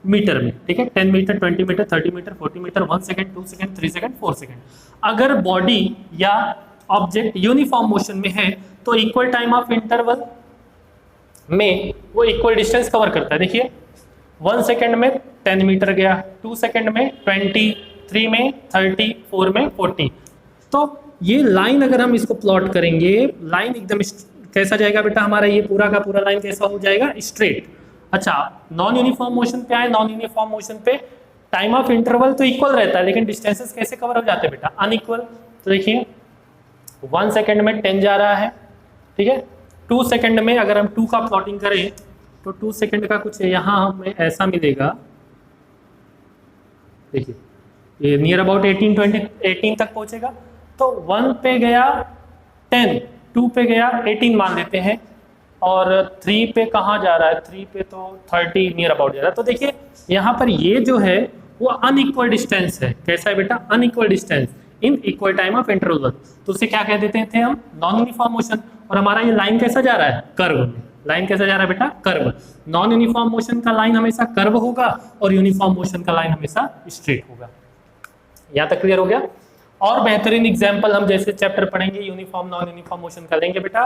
मीटर में, ठीक है। 10 metre, 20 metre, 30 metre, 40 metre, 1 second, 2 second, 3 second, 4 second. अगर बॉडी या ऑब्जेक्ट यूनिफॉर्म मोशन में है तो इक्वल टाइम ऑफ इंटरवल में वो इक्वल डिस्टेंस कवर करता है। देखिए 1 सेकंड में 10 मीटर गया, 2 सेकंड में 20, 3 में 30, 4 में 40। तो ये लाइन अगर हम इसको प्लॉट करेंगे, लाइन एकदम कैसा जाएगा बेटा हमारा, ये पूरा का पूरा लाइन कैसा हो जाएगा, स्ट्रेट। अच्छा, नॉन यूनिफॉर्म मोशन पे आए, नॉन यूनिफॉर्म मोशन पे टाइम ऑफ इंटरवल तो इक्वल रहता है, लेकिन डिस्टेंसेस कैसे कवर हो जाते हैं बेटा, अनइक्वल। तो देखिए 1 सेकंड में 10 जा रहा है, ठीक है। 2 सेकंड में अगर हम 2 का प्लॉटिंग करें तो 2 सेकंड का कुछ यहाँ हमें ऐसा मिलेगा, देखिए ये नियर अबाउट 18 तक पहुंचेगा। तो 1 पे गया 10, 2 पे गया 18 मान लेते हैं, और 3 पे कहाँ जा रहा है, 3 पे तो 30 नियर अबाउट जा रहा है। तो देखिए यहाँ पर ये जो है वो अनइक्वल डिस्टेंस है। कैसा है बेटा, unequal distance in equal time of interval. तो उसे क्या कह देते थे हम, नॉन यूनिफॉर्म मोशन। और हमारा ये लाइन कैसा जा रहा है, कर्व में। लाइन कैसा जा रहा है बेटा, कर्व। नॉन यूनिफॉर्म मोशन का लाइन हमेशा कर्व होगा और यूनिफॉर्म मोशन का लाइन हमेशा स्ट्रेट होगा। यहाँ तक क्लियर हो गया। और बेहतरीन एग्जाम्पल हम जैसे चैप्टर पढ़ेंगे यूनिफॉर्म नॉन यूनिफॉर्म मोशन का लेंगे बेटा।